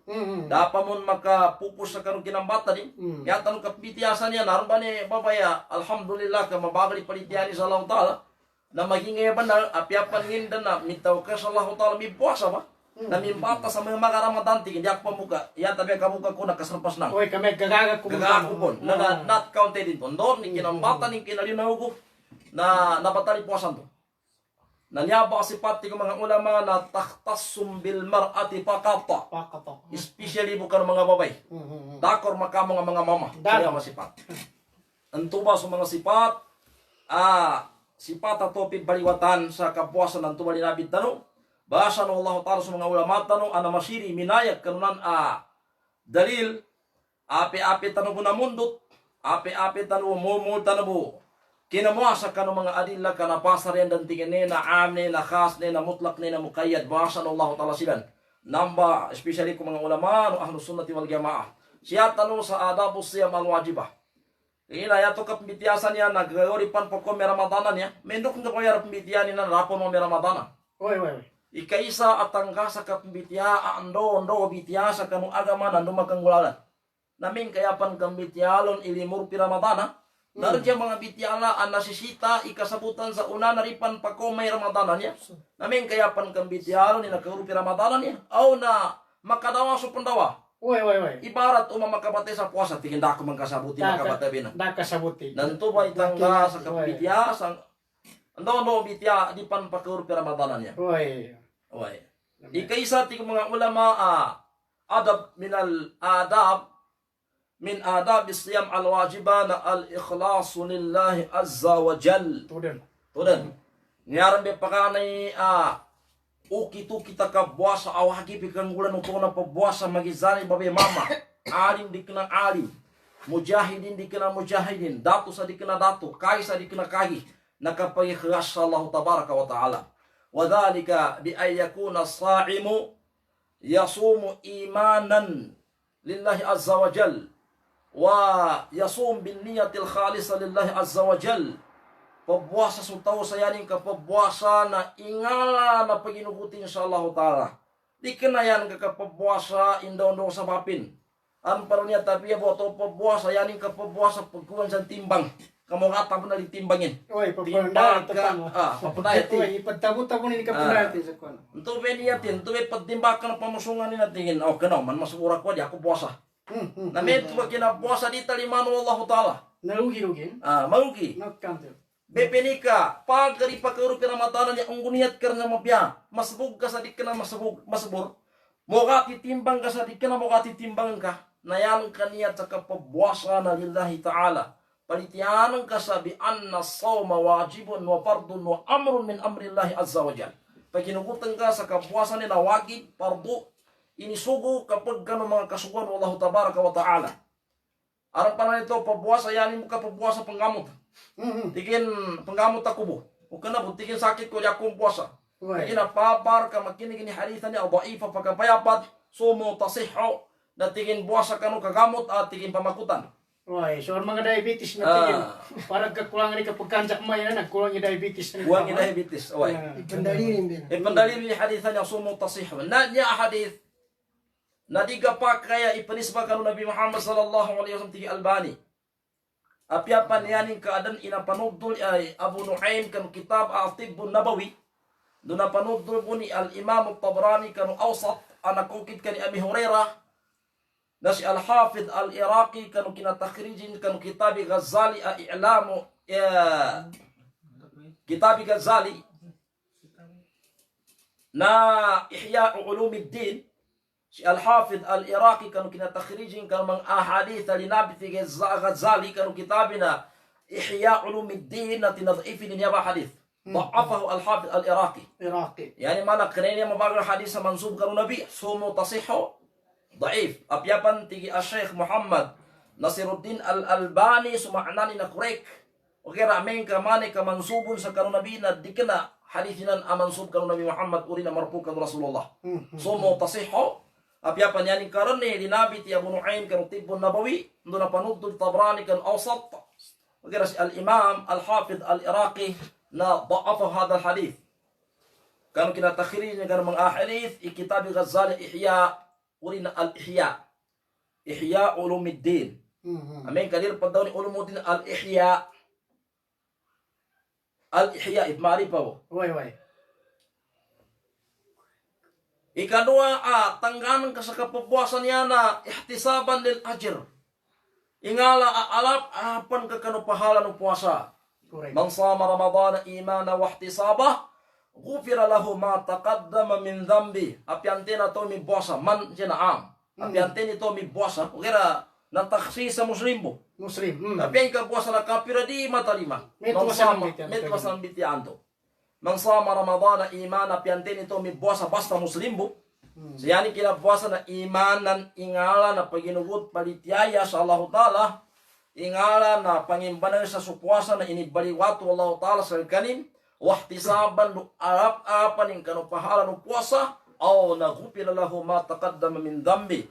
dapa mon makapupus sa kanu kinambata din ya tanu kapitiasan niya naron ba ni babay alhamdulillah ka mabagali palitiani sa Allah taala na maging banal apyapan ngindan na mitaw ka sa Allah taala mi puasa ba namimbata sa mga Ramadan tingin di ako pamuka yan tabi kamuka ko nakaserpas nang Oy kami gagaga ko po na not counted din to ndor ni kinambata ni kinalinaw ko na nabatali puasan to nanyaba si pati ko mga ulama na takhtasum bil mar'ati faqata especially bukan mga babay dakor makamo nga mga mama kaya masipat antuba sa mga sipat sipat ato baliwatan sa kapuasan ng tuwa ni Nabi tanong Bahasan Allah Ta'ala sa mga ulama tanong ana masiri minayak kanunan dalil api-api tanong na mundot api-api tanong mo tanong kinamuasa kanu mga adilla kana pasaren dan tingin na amne na khas na mutlak na muqayyad bahasan Allah Ta'ala silan namba especially kung mga ulama no ahlus sunnati wal jamaah siya tanong sa adabus siyam al wajibah ina yato kapmbitiasan niya nagagoripan po ko meramadan niya mendok nga ko yara pembitian na rapon mo meramadan Oy ikaisa atangga sa kapmbitiya ando bitya sa kanu agama nando makangulalan namin kayapan kambitialon ilimur pi ramadana narja mga bityala an nasisita ikasabutan sa una naripan pa ko may ramadanan niya namin kayapan kambitialon ni nakauru pi ramadanan niya aw na makadawa so pandawa Oy ibarat makabate sa puasa tingin da ko mangkasabuti makabate bina nakasabuti nanto ba itangga sa kapmbitiya sang ando bitya di pan pakauru pi ramadanan niya Oy ikaisa ti mga ulama adab min adab siyam al wajiban al ikhlas lillahi azza wa jal tudan ngaran be pakanay uki tu kita ka buasa awagi pikang gulan uto na pabuasa magizani babe mama alim dikna alim mujahidin dikena mujahidin, datu sa dikena datu, kai sa dikena kai, nakapagikhas Allah tabaraka wa ta'ala. Wadhalika bi ayyakuna as-sa'imu yasumu imanan lillahi azza wa jal wa yasum bin niyatil khalisa lillahi azza wa jal. Pagbuasa sa tao sa yaning kapagbuasa na ingala na paginugutin sa Allah ta'ala. Di ka na yan kakapagbuasa indaw-daw sa papin. Ang parang niya tabi po ito pagbuasa yaning kapagbuasa pagkuhan sa timbang. Kamungata mo na ditimbangin. Oy, Timbang papunay ka. Papunay ito. Oy, ipagtabo-tabo ni kapunay sa kon. Ito ba niyatin? Ito ba pagtimbang ka ng pamusungan ni natingin? O, kano, man masugura ko, di ako buwasa. Na medyo ba kinabuwasa di talimano Allah ta'ala? Narugi-rugi. Marugi. Not counted. Bepenika, pag kari pagkaro ka na matanan niya, ang guniyat ka na mabya, masabog ka sa di ka na masabor, moga titimbang ka sa di ka na moga titimbangan ka, nayan ka niya sa kapabwasa na lillahi ta'ala. Palitiyanan ka sa bi anna sawma wajibun wa fardun wa amrun min amrillahi azza wa jal. Pag kinugutan ka sa kapwasan ni na wajib, pardo, inisugo kapag ka ng mga kasukuan wallahu tabaraka wa ta'ala. Arang pa na ito, pabwasa, yanin mo ka pabwasa panggamot. Tigin panggamot akubo. O ka na, tigin sakit ko, yakong puwasa. Tigin na pabar ka, makinig ni haritha niya, o daifa pagkapayapat, sumo tasihho, na tigin buwasa ka no kagamot at tigin pamakutan. Oy, so mga diabetes na tingin. Parang kakulangan ni kapag kanjak may na nagkulang yung diabetes na. Kuwang yung diabetes. Oy. Ipandalirin din. Ipandalirin ni haritha niya, sumo tasihho. Na niya hadith, na di ka pa kaya ipanisba ka no Nabi Muhammad sallallahu alaihi wasallam tigi Albani. Apyapan yaning kaadan inapanudol ay Abu Nuaim kan kitab Al-Tibbun Nabawi. Doon napanudol po ni Al-Imam Al-Tabrani kan awsat anakukid kan ni Abi Hurairah. Na si Al-Hafidh Al-Iraqi kan kinatakhrijin kan kitabi Ghazali I'lamu kitabi Ghazali na Ihya Ulumuddin. Si Al-Hafidh Al-Iraqi kanu kinatakhrijin kanu mga ahadith linabi fi Ghazali kanu kitabi na Ihya Ulumuddin na tinadhifin niya ba hadith. Da'afahu Al-Hafidh Al-Iraqi. Yani mana kanina mabagal hadith sa mansub kanu nabi sumu tasihho da'if. Apyapan tigi Syekh Muhammad Nasiruddin Al-Albani sumaknani na korek. Okay ramen ka mani ka mansubun sa kanu nabi na dikena hadithinan amansub kanu Nabi Muhammad uri na marfu kanu Rasulullah. Sumu tasihho apyapan yaning karon ni dinabit ya Abu Nuaim kan Tibbun Nabawi ndo na panudul Tabrani kan awsat wagera si al-Imam Al-Hafidh Al-Iraqi na da'afa hadha al-hadith kan kinatakhirin kan mga ahadith kitab Ghazali Ihya urina al-Ihya Ihya Ulumuddin amen kadir padaw ni Ulumuddin al-Ihya al-Ihya ibmari pa wo Way. Ikadua, tangganan ka sa kapagbuwasan niya na ihtisaban lil ajr. Ingala alap apan ka kanu pahala ng puwasa. Man sama Ramadan imana wa ihtisaba, ghufira lahu ma taqaddama min dhanbi. Apiante na to mi buwasa man jinaam. Apiante ni to mi buwasa. Kira nang taksi sa muslimbo. Muslim. Apian ka buwasa na kapira di matalima. Metwa sa ambitianto. Man sama Ramadan iman apiante nito mi buwasa basta muslimbo. So yani kinabuwasa na iman ng ingala na paginugot palitiyaya sa Allah Ta'ala. Ingala na pangimbanan sa supuasa na inibaliwato Allah Ta'ala sa kanin. Wahtisaban no arap-apan yung kanupahala ng puwasa. O nagupila lahu ma taqaddama min dambi.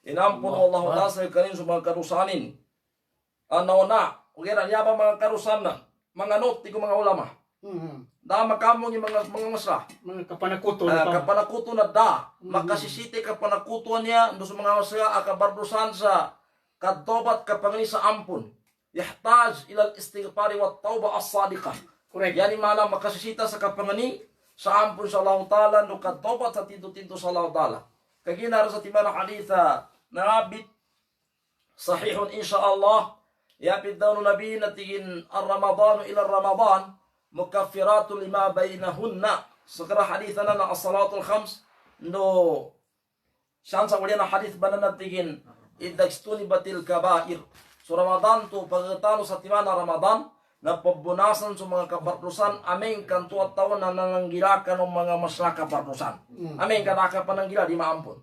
Inampun Allah Ta'ala sa kanin sa mga karusanin. Ano na, kaya niya ba mga karusan na? Mga not, ko mga ulama. Dama kamo ni mga masra. Mga kapanakuto kapanakuto na da. Makasisite kapanakuto niya ndo sa mga masra akabardusan sa kadobat kapangani sa ampun. Yahtaj ila al-istighfari wa tauba as-sadiqah. Correct. Yani mana makasisita sa kapangani sa ampun sa Allah Ta'ala ndo kadobat sa tinto-tinto sa Allah Ta'ala. Kagina sa timana haditha nabit sahihun insyaallah. Yapid daw no nabi natigin ar-Ramadan ila Ramadan mukaffiratul lima bainahunna. Sekara hadithana na as-salatul khams no syansa wala na hadith ba na natigin idagstuni batil kabair. So Ramadan to pagkatano sa timana Ramadan na pagbunasan sa mga kapartusan aming kanto at taon na nananggila ka ng mga masla kapartusan. Aming kanaka pananggila di maampon.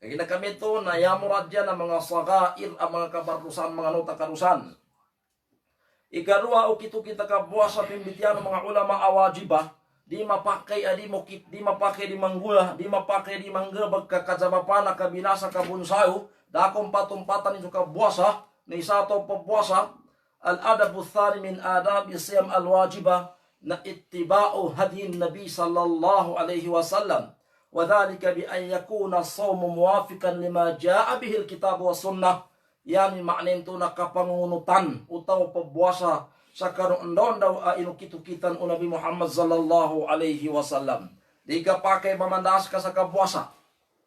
Kaya kami ito na yamurad dyan ang mga sagair, ang mga kabarusan, mga notakarusan. Ikarua o kito kita kabuasa pimbitian ng mga ulama awajiba, di mapakai di mapakai di manggula, di mapakai di manggebag kakadzabapana kabinasa kabunsayo, dakong patumpatan itu kabuasa, na isa to pabuasa, al-adabu thani min adab siyam al-wajiba, na ittiba'u hadyin nabi sallallahu alaihi wasallam. وذلك بأن يكون الصوم موافقا لما جاء به الكتاب والسنة. Yani maknen to nakapangunutan utaw pagbuwasa sa karon daw inukitu-kitan o Nabi Muhammad sallallahu alaihi wasallam. Di ka pa kay mamandas ka sa kabwasa.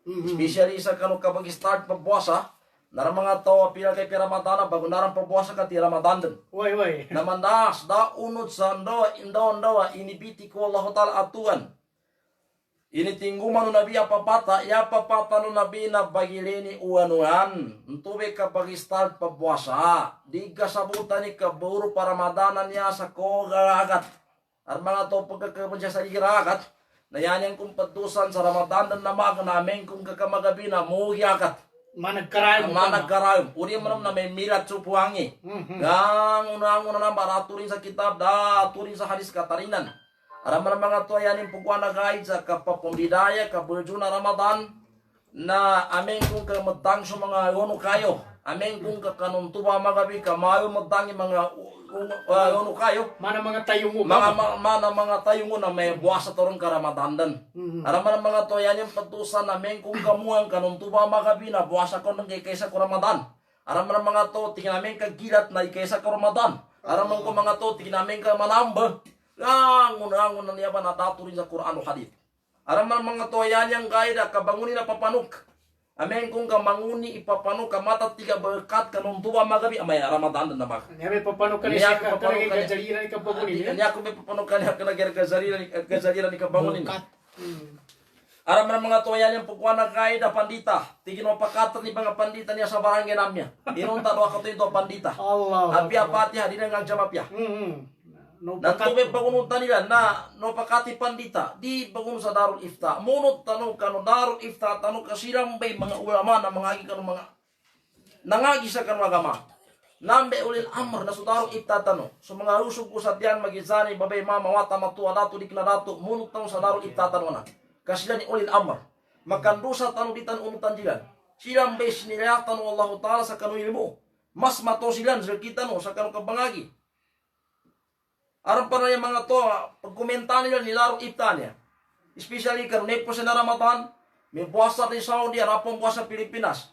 Especially sa kanu kapag start pagbuwasa, naran mga to pila kay Ramadan bago naran pagbuwasa ka ti Ramadan din. Way. Namandas da unod sa ndo inibiti ko Allah taala atuan. Ini tingguman Nabi apapata, ya papata no Nabi na bagilini uanuan. Ntube ka pag-start pabuasa. Di ka sabutan ni kaburo para madanan niya sa kogaragat. At mga to pagkakapan siya sa igaragat, na yan yung kumpatusan sa Ramadan na namaga namin kung kakamagabi na muhiagat. Managkarayom. Managkarayom. Uri mo na may mirat supuangi. Gang unang-una na baraturin sa kitab, daturin sa hadis katarinan. Aram mga to yanin pugwan na guide sa kapapundidaya kaburjo na Ramadan na amin kung kamatang sa mga yono kayo. Amin kung kakanuntuba magabi kamayo matang mga yono kayo. Mana mga tayong mo. Mga tayong mo na may buwasa torong ka Ramadan dan. Aram mga to yanin patusan amin kung kamuang kanuntuba magabi na buwasa ko nang kaysa ko Ramadan. Aram mga to tingin namin kagilat na kaysa ko Ramadan. Aram mga to tingin namin ka manamba. Ngunang niya ba nataturin sa Quran o Hadith. Aram mga toyan yang kaida kabangunin na papanuk. Amen kung kamanguni ipapanuk kamata tiga berkat kanuntuwa magabi amay Ramadan na mak. Niya papanuk ka niya kalagay kajaliran ka pabangunin. Niya ko may papanuk ka niya kalagay kajaliran ni kabangunin. Aram mga toyan yang pagkuan na kaida pandita. Tigin mo pakatan ni mga pandita niya sa barangay namnya. Inunta do ako ito pandita. Allah. Apia patiha di nang jamapya. Nantume pagunutan nila na no pakati pandita di pagun sa Darul Ifta munot tanong kano Darul Ifta tanong kasilang bay mga ulama na mangagi kano mga nangagi sa kano agama nambe ulil amr na sa Darul Ifta tanong so mga usog ko sa tiyan magizani babay mama wata matua datu di kina datu munot tanong sa Darul Ifta tanong na kasila ni ulil amr makandusa tanong ditan unutan dilan silang bay sinilaya tanong Allah Ta'ala sa kano ilmu mas mato silan sa kita no sa kano kabangagi. Aram pa na yung mga to, pagkomenta nila nilaro ipta niya. Especially karon po sa Ramadan, may puasa rin Saudi, arapong puasa Pilipinas.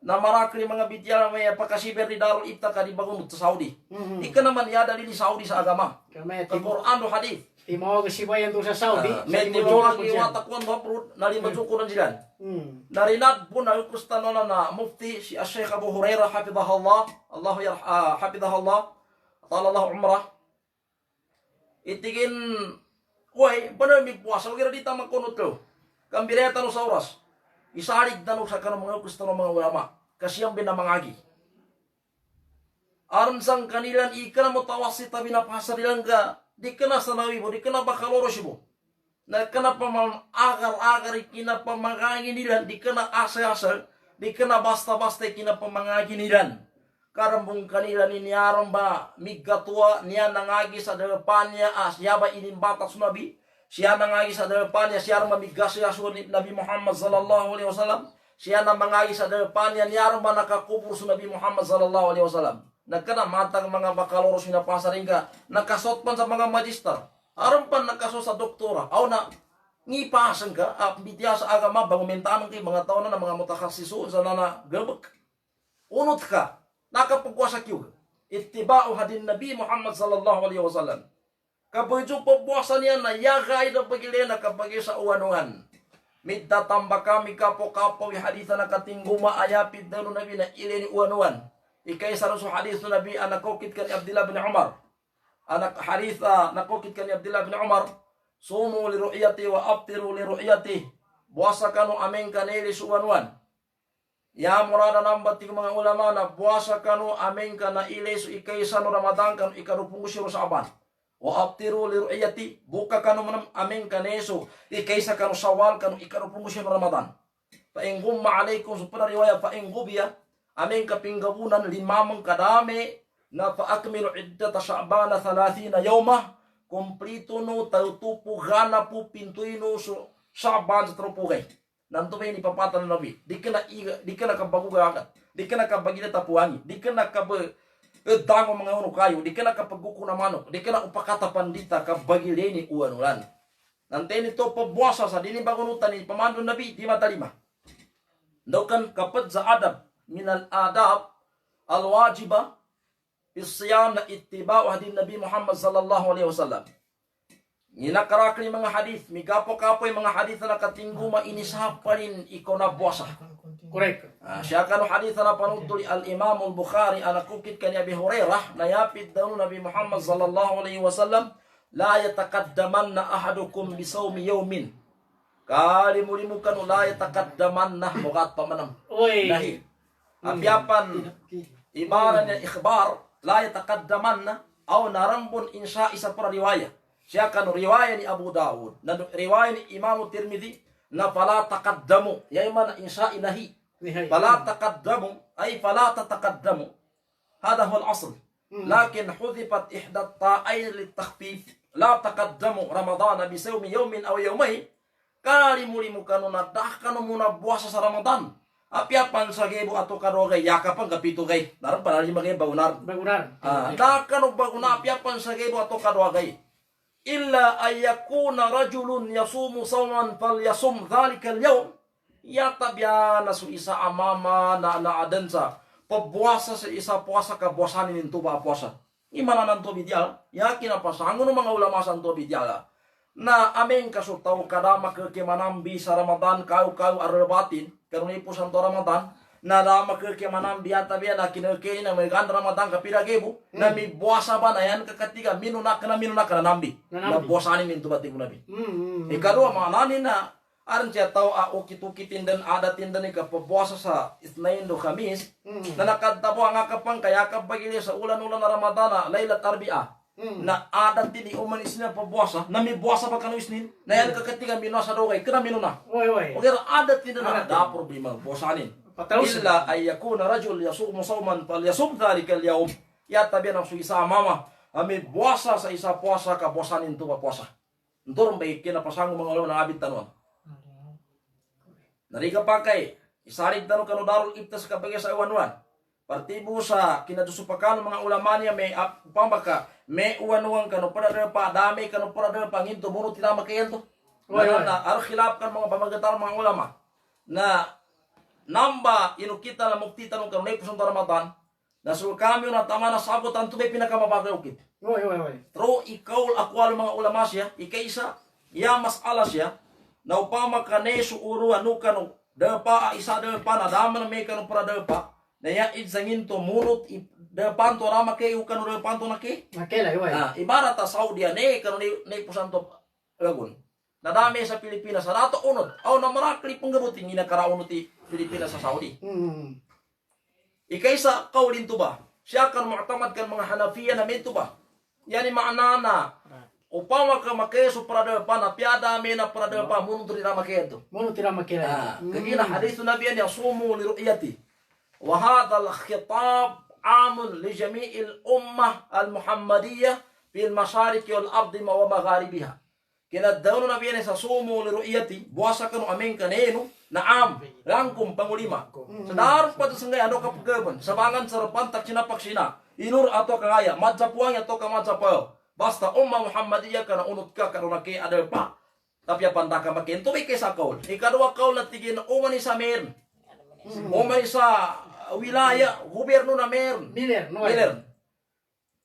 Na marakli mga bitya may pagkasiber ni Darul Ipta ka di bagunot sa Saudi. Ika naman yada din ni Saudi sa agama. Sa Quran o Hadith. Timo kasibayan to sa Saudi. May timo ang iwatakwan mo pro nalimajukuran sila. Narinad po na ukusta na mufti si Sheikh Abu Hurairah hafidhahullah, hafidhahullah. Talallahu umrah. Itigin, uy, bener mi puasa, kira di tamang kunut lo. Kambireta no sa oras. Isalig na no sa kanang mga gusto ng mga ulama. Kasi ang binamangagi. Aron sang kanilan, ika na mo tawasi tabi na pasarilan ka, di ka na sanawi mo, di ka na bakaloros mo. Na ka na pamang-agar-agar, kinapamangagi nilan, di ka na asa-asa, di ka na basta-basta, kinapamangagi nilan. Karambong kanila ni niyaran ba miggatua niya nangagi sa depan niya siya ba inimbata sa Nabi siya nangagi sa depan niya siya mamigas siya ni Nabi Muhammad sallallahu alaihi wasallam siya na mangagi sa depan niya niyaran ba nakakubur sa Nabi Muhammad sallallahu alaihi wasallam nagkana matang mga bakaloros na pasaring ka nakasot man sa mga magister aron pa nakasot sa doktora aw na ngipasan ka bitya sa agama bangumentanan kay mga taon na mga mutakhasisun sa nana gabak unot ka nakapagwasa kiyo. Ittiba'u hadin Nabi Muhammad sallallahu alaihi wasallam. Kabudyo pagwasa niya na yagay na pagilena kapag sa uwanuhan. Midda tamba kami kapo-kapo haditha na katingguma ayapid na Nabi na ilini uwanuhan. Ikay sa raso hadith na Nabi anakokit kan Abdullah bin Umar. Anak haditha nakokit kan Abdullah bin Umar. Sumu li ru'yati wa abtiru li ru'yati. Buwasa kanu aming kanili sa uwanuhan. Ya murada nambat tiga mga ulama na puasa kanu amin ka na iles ikaysa no Ramadan kanu ikarupung siyo sa aban. Wa abtiru li ru'yati buka kanu manam amin kaneso ikaysa kanu Syawal kanu ikarupung siyo no Ramadan. fa in gumma alaikum supaya riwayat fa in gubiya amin kapinggabunan limamang kadame na fa akmilu iddata sya'bana 30 yawma kumplito no tautupo gana po pintuino so Sya'ban sa trupugay nanto may ipapatan ng Nabi di ka na kabaguga agad di ka na kabagila tapuangi di ka na dango mga uno kayo di ka na kapaguko na manok di ka na upakata pandita kabagileni uanulan nanti nito pabuasa sa dini bagunutan ni pamando Nabi di matalima daw kan kapag sa adab minal adab al-wajiba isiyam na ittiba'u hadin Nabi Muhammad sallallahu alaihi wasallam. Ginakarak ni mga hadith, migapo-kapo yung mga hadith na nakatingguma inisapa rin ikaw na buwasa. Correct. Siya ka no hadith na panutuli al-Imam al-Bukhari anakukit ka ni Abi Hurairah na yapit daw Nabi Muhammad sallallahu alaihi wasallam la yatakaddaman na ahadukum bisawmi yawmin. Kalimulimu ka no la yatakaddaman na mukat pamanam. Oy. Nahi. Apiapan ibaran niya ikhbar la yatakaddaman na aw narambon insya isa para riwayah. Siya kan riwayah ni Abu Dawud na riwayah ni Imam Tirmidhi na fala taqaddamu yay man insya inahi fala taqaddamu ay fala tataqaddamu hada huwa al-asl lakin hudifat ihda at-ta'ayn lit-takhfif la taqaddamu Ramadan bi sawmi yawmin aw yawmayn kalimulimu kanu nadah kanu muna puasa sa Ramadan apiapan sa gebo ato kadogay yakapan kapito gay daram panali magay bagunar da kanu baguna apiapan sa gebo ato kadogay illa ayyakuna rajulun yasumu sawman falyasum dhalika al-yawm yatabya su isa amama na naadan sa pabuasa sa isa puasa ka buasanin ninto ba puasa imana nanto bidyal yakin apa sangun mga ulama santo bidyala na ameng kasutaw kadama ke manambi sa Ramadan kau arbatin karuni po santo Ramadan na dama ke manambi atabiya na kinake na may ganda Ramadan kapira gebo na mi buasa ba na yan kakatiga minuna kana nambi na buasanin ninto batik nabi ikadua mga nani na aran siya tao ukit-ukitin dan adatin dan ikapabuasa sa Isnain do Khamis na nakadtabo ang akapang kaya kabagili sa ulan-ulan na Ramadan na laylat arbi'a na adat din umanis na pabuasa na may buasa pa kanu Isnin na yan kakatiga minasa do kay kana minuna oy okay adat din na da problema buasanin illa ay yakuna rajul yasumu sawman falyasum dhalika al-yawm yatabi na su isa mama ami buasa sa isa puasa ka buasanin to puasa ndoron bay kinapasango mga ulama na abit tanon narika pakai isarig tanu kanu darul ibtas kabagay sa iwanwan partibo sa kinadusupakan mga ulama niya may pambaka may uwanuang kanu pada pa dami kanu pada panginto muno tinama kayanto na ar khilaf kan mga pamagatar mga ulama na namba inu kita na mukti tanu kanu nay pusun Ramadan na sul kami na tama na sabutan to may pinakamabagay ukit oy tro ikaw akwal mga ulama siya ikaisa ya masala siya na upama kanesu uru anu kanu depa isa depa na daman may kanu para depa na ya idzangin to munut depan to rama kay ukanu depan to nake makela oy ibarat ta Saudi ne kanu ne pusan to lagun na dami sa Pilipinas sa rato unod aw na marakli panggabuti ni nakaraunoti Pilipinas sa Saudi ikaisa kaulin to ba siya kan mu'tamad kan mga Hanafiya na may to ba yani maana na upama ka makeso para depan na piada me na para depan munut tira maketo kagina hadithu nabi an yasumu li ru'yati wa hadha al-khitab amun li jami'il ummah al-muhammadiyah fil mashariki wal ardi wa magharibiha kina daunu nabi an yasumu li ru'yati buasa kanu amen kaneno na am rangkum pangulima sadar pa sangay ano kapagaban sabangan sarapan tak sinapaksina inur ato kangaya madzapuang ato kamadzapaw basta umma Muhammadiyah kana unut ka karuna kay adal pa tapi pandaka makin to kay sa kaul ikadua kaul natigin umani sa mer umani sa wilaya gobyerno na mer miler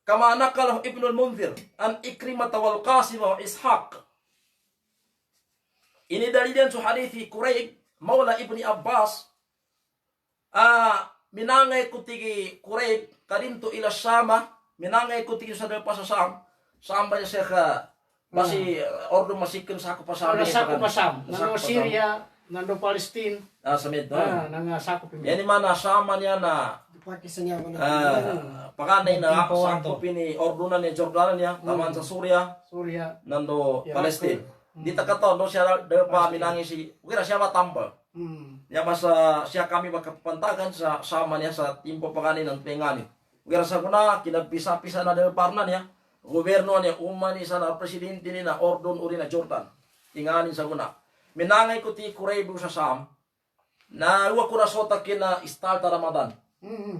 kama nakal Ibnu al-Munzir an Ikrimah wal Qasim wa Ishaq ini dalilan su hadithi Quraib maula Ibni Abbas minangay kutigi Quraib kadinto ila Shama minangay kutigi sa depa sa Sam sampai Syekh basi ordo masikin sakop pasam nang Syria nang Palestina samit nang sakop yani mana sama niya na pakanay na sakop ini ordonan ni Jordan niya taman sa Suria nando Palestina di takato do siya depa minangi si ukira siya tampal Ya masa siya kami makapantakan sa sama niya sa timpo pangani ng pengani. Kaya sa kuna kinapisa-pisa na del parna niya. Goberno niya umani sa na presidente ni na Ordon uri na Jordan. Tinganin sa kuna. Minangay ko ti kuraybo sa Sam. Na uwa ko na sota kina istalta Ramadan.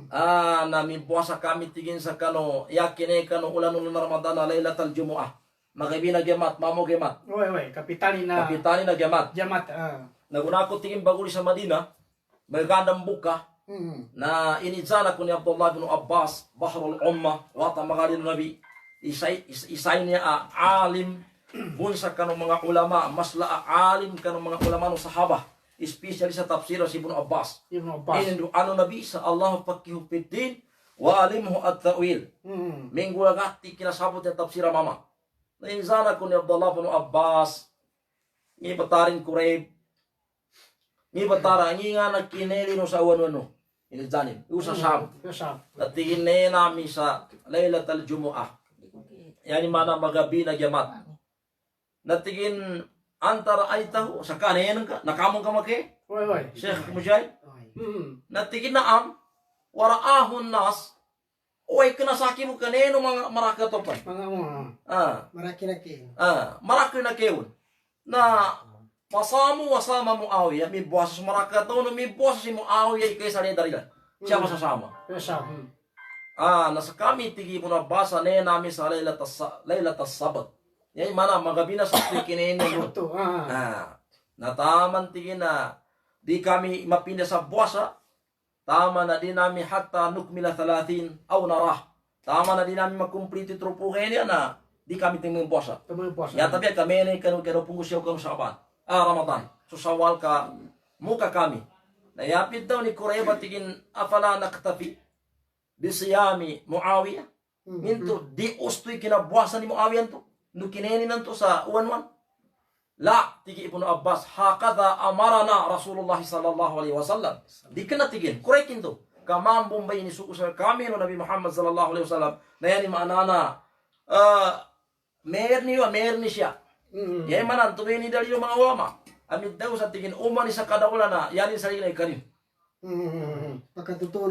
Na mimpuasa kami tigin sa kano yakine kano ulan na Ramadan na laylatal Jumu'ah. Magibina gemat, mamo gemat. Oy, kapitani na gemat. Jamat. Naguna ko tingin baguli sa Madina, may gandang buka na inidzana ko ni Abdullah bin Abbas, Bahrul Umma, wata magalin Nabi, isay niya alim, bunsa ka ng mga ulama, mas alim ka ng mga ulama ng sahaba, especially sa tafsir si Ibn Abbas. Inu ano Nabi sa Allah pakihupitin, wa alimhu at-ta'wil. Minggulagati kinasabot yung tafsir mama. Na inzana ko ni Abdullah bin Abbas, ipatarin Kurayb, mi batara ngi nga nagkineli no sa wano inizanin usa Sham at tingin nami sa Laylatul Jumu'ah yani mana magabi na jamat natingin antara aitahu sa kanen ka nakamong ka make Sheikh Mujahid natingin na waraahun nas oy kinasaki mo kaneno mga marakatopan maraki na keun na pasamu wasama Muawiyah, may buwasa sa Marakato, may buwasa si Muawiyah kay sa Nedarilan. Siya masasama. Nasa kami, tigi mo na basa na namin sa Laylatas Sabat. Yan, mana, magabi na sa kinin nyo. Nataman tigi na, di kami mapinda sa buwasa, tama na di namin hatta nukmila 30 aw narah. Tama na di namin magkumplito trupuhin yan na, di kami tingin buwasa. Yatabi kami na kano pungusyaw kano sa kapan. Ramadan. So sawal ka muka kami. Nayapit daw ni Kurayba tigin afala naktafi bisiyami Muawiyah. Minto di ustoy kinabuasan ni Muawiyah to. Nukineni nanto sa uwan-wan. La tigi Ibnu Abbas hakadha amarana Rasulullah sallallahu alaihi wasallam. Di kana tigin Kuraykin to. Kamam bombay ni suku sa kami no Nabi Muhammad sallallahu alaihi wasallam. Na yani maanana merni siya. Yan manan tuwini dari yung mga ulama. Amit daw sa tingin umani sa kadaulan na yanin sa rin ay kanin. Makatuto.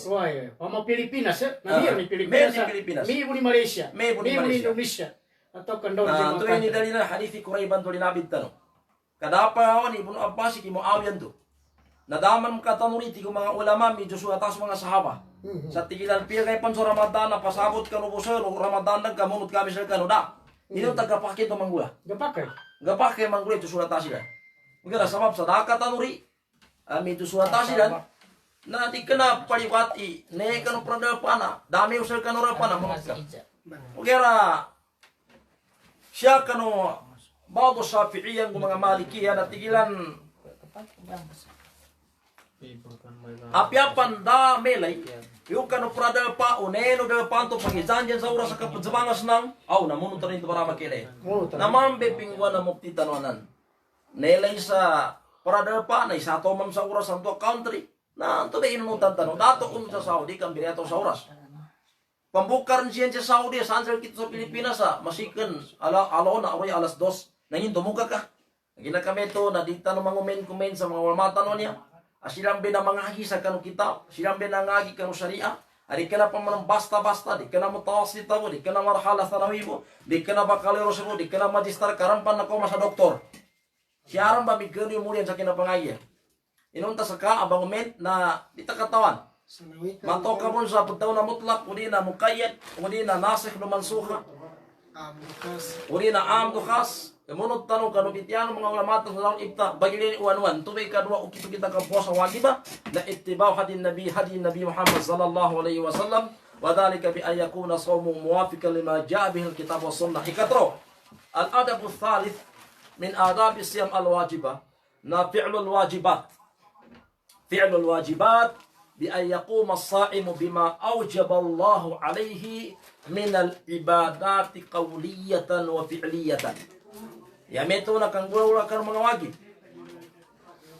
Why? Pama Pilipinas Nahir ni Pilipinas. May ni Malaysia. May ni Indonesia. Atau kandor di tuwini dari na hadithi Kurayban to linabit tano. Kadapa awan Ibnu Abbas ki Muawiyan to. Nadaman katanuriti ko mga ulama medyo suatas mga sahaba. Sa tigilan piya kay panso Ramadan na pasabot ka no buso Ramadan nagkamunot kami sa kanoda. Ino tagapakit ng manggula. Gapake manggula itu suratasi dan. Mungkin sabab sadaka tanuri. Itu suratasi dan. Na di kena paliwati. Ne kanu pradal pana. Dami usal kanu rapana mengakam. Mungkin siya kanu bawdo Syafi'iyang mga Malikiyah na tigilan. Apiapan da melay. Yung kanu pradal pa uneno del panto pangizanjan sa oras sa kapagsabangas ng namunod rin ito para makilay. Namambe pingwa na mukti tanuanan. Nelay sa pradal pa na isa to mam sa oras ang to country. Na ito ba inunutan tanong. Dato kung sa Saudi kang binato sa oras. Pambukar siya sa Saudi. Saan sa kita sa Pilipinas masikan alaw na aroy alas 2. Nangin tumuka ka. Nagina kami ito na di tanong mga komen sa mga walmatan niya. Silang binamangagi sa kanu kitab, silang binangagi kanu syariah. Di kana pa man basta-basta, di kana mutawasit mo, di kana marhala thanawi mo, di kana bakalaureus mo, di kana magister karampan na ko masa doktor. Siaran ba migano mo sa kinapangagi. Inunta sa ka abang men na di katawan. Mantok ka mo sa pagtaw na mutlak, uli na mukayyad, uli na nasikh na mansuha. Uli na amdukhas. Kemunut tanong kanupitian mga ulama sa dalam ibta bagilin uwan-uwan tubay kadua ukito kita kapuasa wajiba na ittiba'u hadi Nabi Muhammad sallallahu alaihi wasallam wa dhalika bi an yakuna shawmu muwafiqan lima ja'a bihi al-kitab wa sunnah. Ikatro al-adab ats-thalith min adab as-siyam al-wajiba na fi'lul wajibat bi an yaquma as-sa'imu bima awjaba Allah alayhi min al-ibadati qawliyatan wa fi'liyatan. Yameto na kanggula kan mga wajib.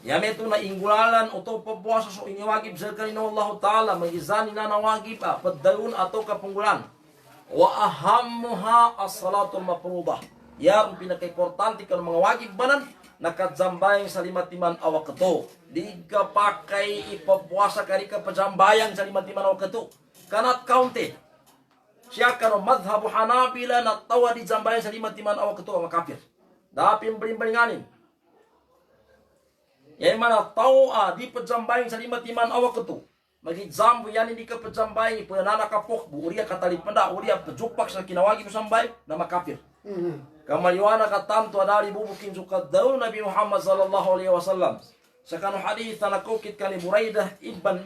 Yameto na ingulalan o pabuasa so iniwagib sa kanino Allah Ta'ala magizani na nawagib padayun ato kapunggulan. Wa ahammuha as-salatul mafruḍah. Yang pinaka-importante kan mga wajib banan nakadzambayang sa limatiman awak keto. Di ka pakai ipapuasa kari ka pajambayang sa limatiman awak keto. Kanat kaunti. Siya kano madhabu Hanabila na tawa di jambayang sa limatiman awak keto ang kafir. Dapin bering-beringanin. Yang mana tahu di pajambayang sa limatiman awak keto. Magijambo yan hindi ka pajambayang ipunana kapok bu uria katalipanda uria pajupak sa kinawagi mo sambay na makafir. Kamaliwana katanto adari bubukin sukat daw Nabi Muhammad sallallahu alaihi wasallam. Sa kanu hadith na kukit kani Buraidah ibn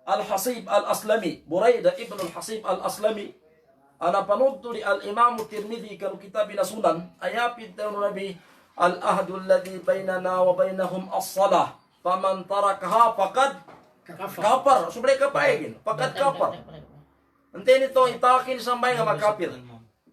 Al-Hasib Al-Aslami. Buraidah ibn Al-Hasib Al-Aslami. Ana panudto di Al-Imam Tirmidhi kanu kitab na sunan. Ayapid daw Nabi al-ahdu alladhi bainana wa bainahum as-salah. Faman tarakaha faqad kafar. Subre kapaigin. Faqad kafar. Ante nito itakin sambay nga makapir.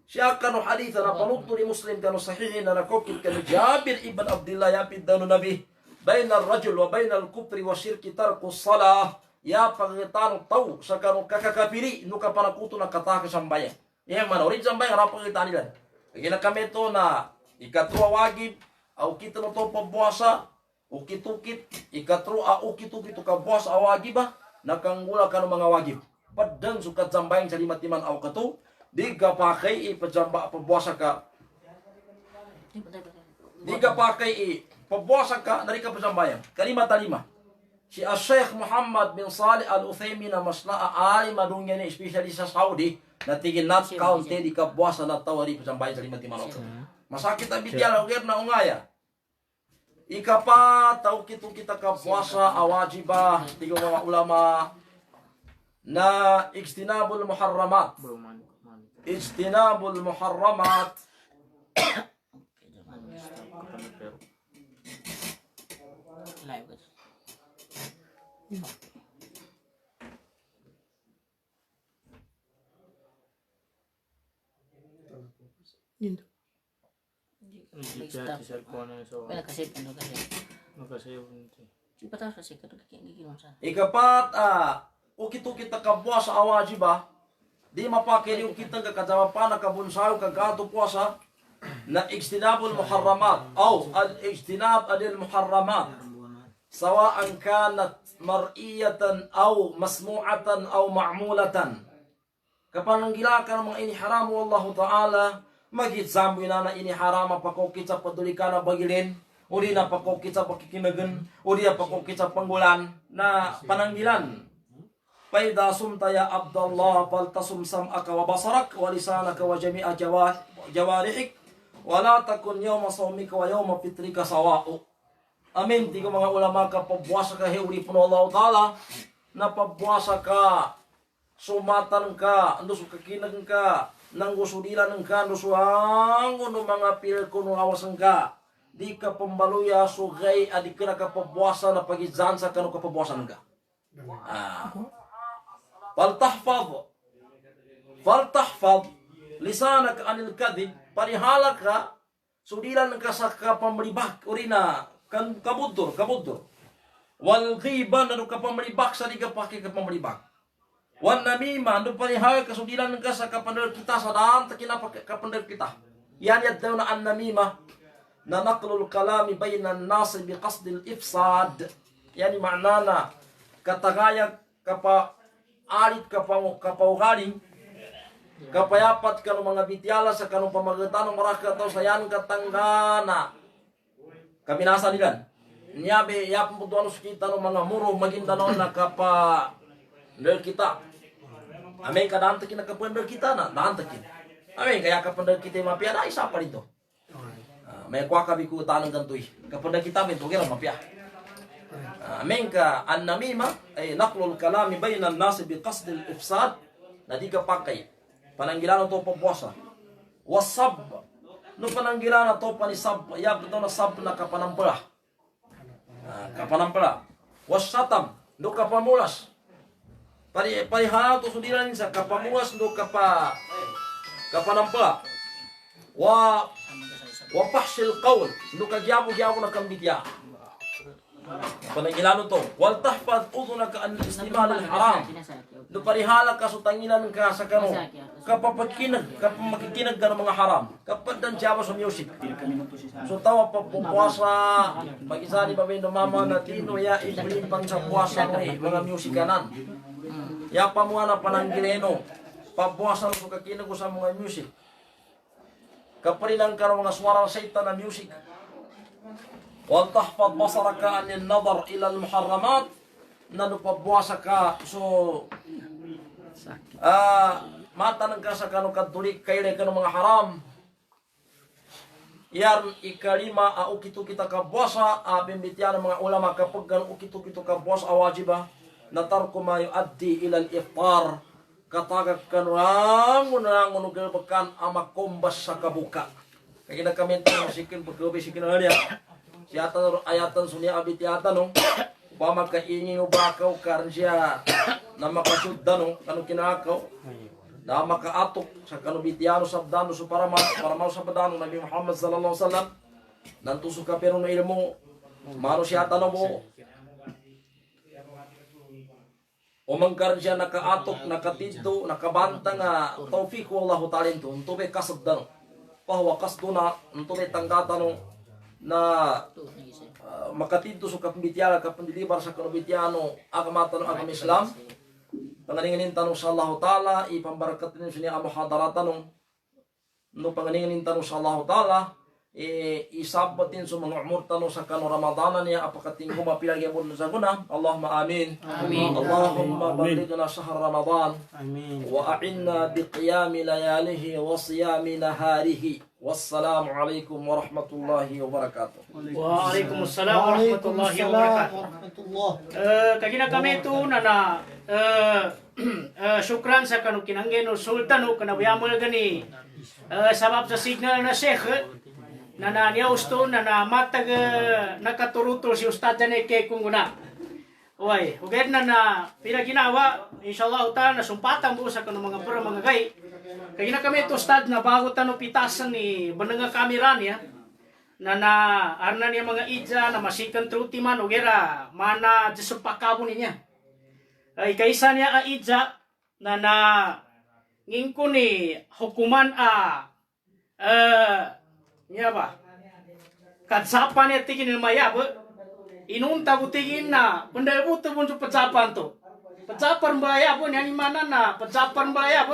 Siya kanu hadith na panudto di Muslim kanu sahihin na nakukit kanu Jabir ibn Abdullah yapid daw Nabi. Baina ar-rajul wa baina al-kufri wa syirki tarku as-salah. Ya pangitan tahu sa kanu kakakapiri no kapanakuto na kataka sambayan. Yang mana orin sambayan ra pangitan nila. Kaya kami to na ikatwa wagib au kita no to pabuasa ukit-ukit ikatru au ukit-ukit ka buasa awagibah nakanggula kanu mga wagib. Padang sukat sambayan sa limatiman aw katu di ka pakai pajamba pabuasa ka. Di ka pakai pabuasa ka dari ka pajambayan. Kalimat lima. Si Syekh Muhammad bin Salih Al-Uthaymin na masnaa alim adungnya ni spesialis sa Saudi na tigil nat kaunti di kabuasa na tawari pasambayan sa limati manok. Masakit ang bidyala uger na ungaya. Ikapa tau kita kabuasa awajibah tiga mga ulama na ijtinabul muharramat. Ijtinabul muharramat. Ikapat ukit-ukit kabuasa awajibah di mapakili ukit ka kajawapan kabunsaw kagato puasa na ijtinabul muharramat au al-ijtinab anil muharramat sawa'an kanat mar'iyatan aw masmu'atan aw ma'mulatan. Kapananggila ka ng mga iniharam mo Allah Ta'ala, magitsambo na na iniharam pakokit sa paduli ka na bagilin, o di na pakokit sa pakikinagan, o di na pakokit sa panggulan na pananggilan. Paida sumtaya Abdallah paltasum sam'aka wa basarak wa lisanaka wa jami'a jawarihik wala takun yawma sawmika wa yawma fitrika sawa'u. Amin. Tiga mga ulama ka pabuasa ka heuri puno Allah Ta'ala na pabuasa ka sumatan ka andos kakinag ka nang gusudilan ka nusuangon no mga pil kuno awasan ka di ka pambaluya sugay adikira ka pabuasa na pagizansa ka no ka pabuasan ka. Faltahfad lisanak anil kadhib parihala ka sudilan ka sa kapamribak urina kan kabudur wal ghiba nanu kapamribak sa diga pake kapamribak wan namima nanu parihay kasudilan ka sa kapandar kita sa daan takina kapandar kita yan yad daw na an namima na naqlul kalami bainan nas bi qasdil ifsad yani ma'nana katagaya kapa alit kapaugaling kapayapat kanu mga bityala sa kanu pamagitan ng maraka to sayan katanggana kabinasa nila. Nyabe yapon po doon kita ng mga muro magindanon na kapa ndel kita. Amen kadanta kin nakapundel kita na danta kin. Amen kaya kapundel kita mapia na isa pa dito. May kwa kabi ko tanong gantoy. Kapundel kita men tugera mapia. Amen ka an-namima ay naqlul kalami bainan nas bi qasd al-ifsad na di ka pakay. Pananggilan to pabuasa. Wasab no pananggilan na to panisab yab to na sab na kapanampala. Kapanampala. Wasatam no kapamulas. Parihala to sudiran sa kapamulas no kapanampala. Wa pahsil qawl no kagyabu-gyabu na kambitya. Pananggilan to wal tahfaz udunaka an istimal al haram. No parihala ka sutangilan ka sa kanu makikinag ka ng mga haram. Kapag dan siya sa music. So tawa pa pupuasa, mag-isa ni Babay mama na tino ya iblimpang sa puasa no mga musikanan. Ya pamuana pananggileno, papuasa so kakinag ko sa mga music. Kaparilang ka ng mga suara sa satan na music. Wal tahfad basaraka anil nadar ila al muharramat. Nanupabuasa ka so mata ng kasa kanu katulik kayle kanu mga haram. Yan ikalima ukitu kita kabuasa bimbitian ng mga ulama kapag kanu ukitu kabuasa wajiba na tarku ma yuaddi ila al-iftar katagag kanu nangun gelbekan ama kombas sa kabuka. Kaya na kami ito sikin pagkabi sikin alya. Siyatan ayatan sunya abitiatan no. Upama kaingin ubakaw karon siya na makasudda no kanu kinakaw. Na makaatok sa kanubitiano sabdano so para mau sabdano Nabi Muhammad sallallahu alaihi wasallam nantusok ka pero no ilmu maro siya tanong mo o mangkaron siya nakaatok nakatidto nakabanta nga tawfiq wallahu ta'ala unto be kasabdano pahwa kasduna unto be tanggatan na makatidto so kapambitiana kapandilibar sa kanubitiano agamatan agam Islam. Panganingin tanong sa Allah Ta'ala, ipambarakat ninyo siya ang muhadarat tanong. No panganingin tanong sa Allah Ta'ala, isabatin sa mga umur tanong sa kano Ramadanan niya, apakating kumapilagay mo sa guna. Allahumma amin. Amin. Allahumma baligna sahar Ramadan. Amin. Wa a'inna biqiyami layalihi wa siyami naharihi. Wassalamu alaikum warahmatullahi wabarakatuh. Waalaikumsalam warahmatullahi wabarakatuh. Kagina kami ito na syukran sa kanong kinanggen o sultan o kanawiyamol gani sabab sa signal na sheikh na niausto na matag nakaturutol si Ustad Janay kay kung guna. Uy, ugad na pila ginawa, inshallah utan na sumpatan mo sa kanong mga pura mga gay. Kaya kami ito Ustad na bago tanong pitasan ni bananga kamera niya na arna niya mga idja na masikan truti man ugera mana jesupakabo niya. Ay kaisa niya a idja na ngingko ni hukuman niya ba kadsapan niya tigin ni mayab inunta butigin na pendebut pun sa padsapan to padsapan bayab niya ni mana na padsapan bayab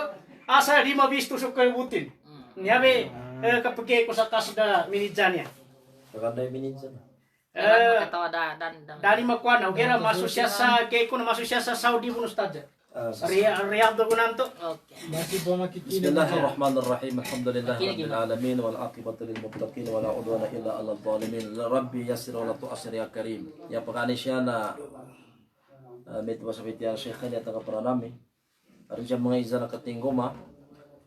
asa di mabisto sa kalibutin niya be kapag ko sa kaso da minidjan niya Pagkanday minidjan katawa dan dari makuan na ugera masuk siya sa kay ko na masuk siya sa Saudi pun Ustad. Riyadh ko nanto. okay Bismillahirrahmanirrahim. Alhamdulillahirabbil alamin wal aqibatu lil muttaqin wala udwana illa 'alal zalimin. Rabbi yassir wa la tu'assir ya karim. Ya pagani siya na medyo masabit ya Sheikh niya taga pranami. Aron siya mga isa na katingguma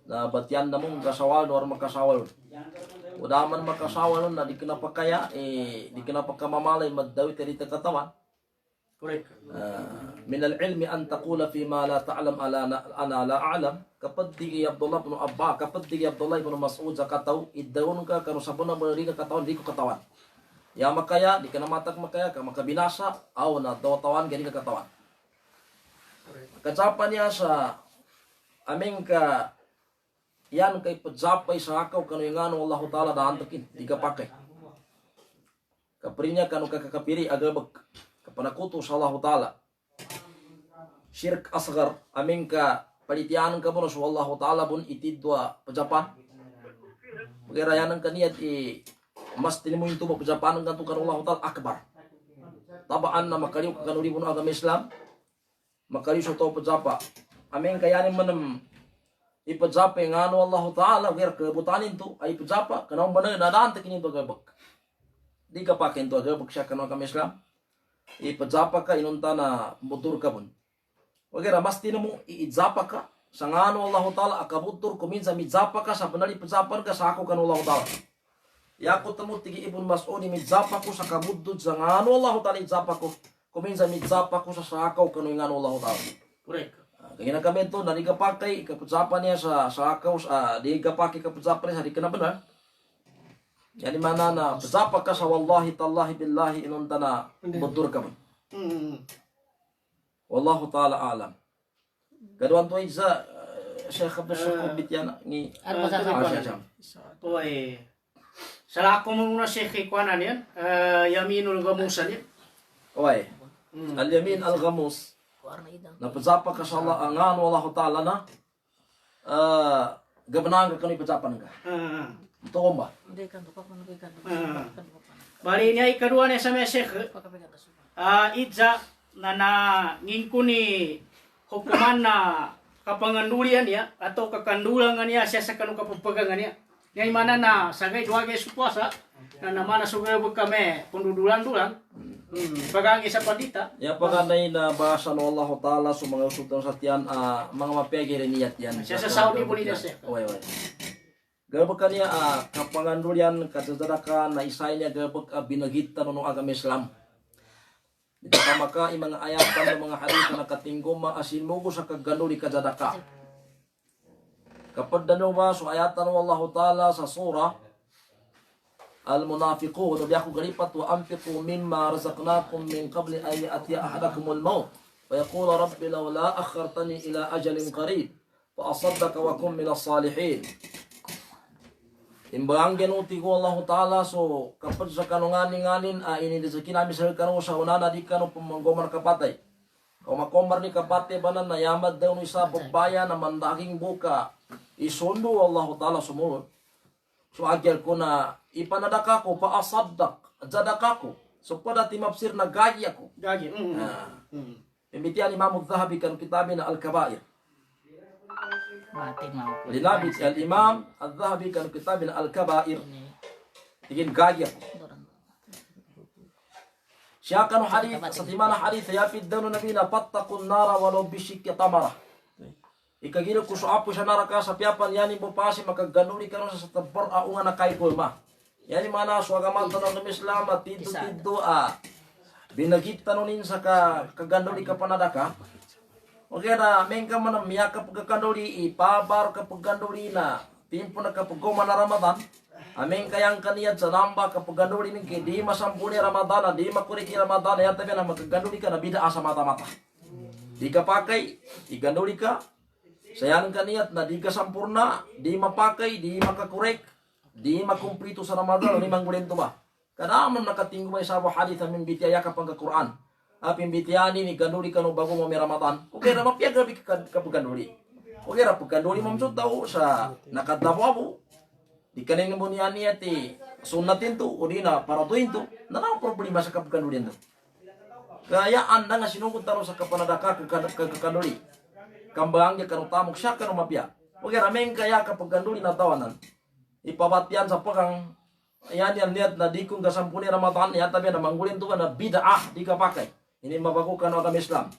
na batyan na mong kasawal or makasawal. Udaman makasawal na di kinapakaya di kinapakamamalay madawit dito katawan. Correct. Min al-ilmi an taqula fi ma la ta'lam ana la a'lam. Kapag di Abdullah ibn Abba, kapag di Abdullah ibn Mas'ud sa kataw, idawon ka kanu sabon na mga ka katawan di ko katawan. Ya makaya di ka namatag makaya ka makabinasa aw na dawatawan gani ka katawan. Kacapan niya sa aming ka yan kay padzapay sa akaw kanu ingano Allah Ta'ala daantakin di ka pakai. Kaprinya kanu kakapiri agabag kapanakuto sa Allah Ta'ala. Syirk asgar aming ka palitianan ka mo sa Allah Ta'ala bun itidwa pajapan. Pagirayanan ka niyat mas tinimuhin ito pajapan ng kanto kanu Allah Ta'ala akbar. Tabaan na makaliw ka kanu libon agama Islam. Makaliw sa ito pajapa. Aming kayanin manam ipajapa yung ano Allah Ta'ala kaya kabutanin to ay ipajapa kanang banang nadaan takin ito agabag. Di ka pakin to agabag siya kanu agama Islam. Ipajapa ka inunta na butur ka bun. Wagera mas tinamo iizapa ka sa ngano Allah Ta'ala akabutur kuminsa midzapa ka sa banali pajapan ka sa ako kanu Allah Ta'ala. Yakot mo tigi ibn Mas'ud midzapa ko sa kabudud sa ngano Allah Ta'ala idzapa ko kuminsa midzapa ko sa ako kanu ngano Allah Ta'ala. Correct. Kaya na kami ito, narigapakai kapudsapan niya sa akaw, di gapaki kapudsapan niya sa di ka na benar. Yan mana na, padzapa ka sa wallahi tallahi billahi inunta na budur ka man. Wallahu ta'ala alam. Kaduan to isa, Syekh Abdul Syukur Bitiana ni. Ano ba sa Oy. Salah ako muna Syekh ikuanan yan. Yaminul gamusan yan. Oy. Al-yamin al-ghamus. Napazapa ka sa Allah ang Allah Ta'ala na gabanang ka ni pazapan ka. Ito ba? Bali niya ikadua niya sa Syekh. Idza na ngingko ni hukuman na kapangandulian niya atau kakandulangan niya siya sa kanong kapagpagangan niya. Ngayon mana na sagay duwagay supuasa na naman na sugay kami pundudulan-dulan. Paganggi sa pandita. Ya paganay na bahasa no Allah Ta'ala sa mga usutang sa tiyan mga mapegi rin niyat yan. Siya sa Saudi po niya siya. Oy. Gabag kaniya kapangandulian katadaka na isay niya gabag binagita no agama Islam. Dito maka imang ayatan ng mga hadith na nakatinggong maasinmugo sa kagganuli kajadaka. Kapag dalawa so ayatan ng Allah Ta'ala sa surah Al-Munafiqun biya ko galipat wa anfiqu mimma razaqnakum min qabli an ya'tiya ahadakumul maut wa yaqulu rabbi lawla akhartani ila ajalin qarib fa asaddaka wa kum minas salihin. Imbang genuti ko Allah Ta'ala so kapag sa kanunganin-nganin ini rezeki namin sa kanong sa unana di kanong pumanggomar kapatay. Kung makomar ni kapatay banan na yamad daw ni sa babayan na mandaging buka isundo Allah Ta'ala sumunod. So agyal ko na ipanadaka ko pa asaddak zadaka ko so pada timapsir na gagi ako. Gagi. Pembitian Imam Al-Zahabi kan kitabin Al-Kabair. Mati mau. Linabit al-Imam Al-Zahabi kan kitabin Al-Kabair. Tingin gagi ako. Siya kan hadith sa timana hadith yapid daw no nabi na pattaqun nara walau bisyikki tamara. Ikagino ko sa apo sa naraka sa piapan yani mo pasi makaganuli ka sa tabar aunga na kay kulma. Yani mana so agama tanong ng Islam at tiddo binagita nunin sa kaganuli ka panadaka. Okay na mengka man miyaka pagkakanduli ipabar ka pagkanduli na timpo na kapagoma na Ramadan. Ameng kayang kaniyat sa namba kapag ganduli ning di masampuni Ramadan di makuriki Ramadan ya tabi na magkaganduli ka na bida sa mata-mata. Di ka pakay, iganduli ka. Sayan kaniyat na di ka sampurna, di mapakai, di makakurek, di makumplito sa Ramadan ni manggulento ba. Kanaman nakatinggo may sawa hadith amin bitiyaya kapag Quran. Apin bitiyani ni ganduli ka no bago mo may Ramadan. Okay na mapiag gabi kapag ganduli. Okay ra pagkanduli mo daw sa nakadlaw di kaning mo niya ti sunnatin to o di na paratuin to na problema sa kapagkanuli to. Kaya anda nga sinungkot taro sa kapanadaka kagkanduli. Kambang niya kanong tamok siya kanong mapya. Okay rameng kaya kapagkanduli na tawanan. Ipabatian sa pakang ayan yan niya na di kong kasampuni Ramadan niya tabi na manggulin to na bid'ah di ka pakay. Ini mabago ka na agama Islam.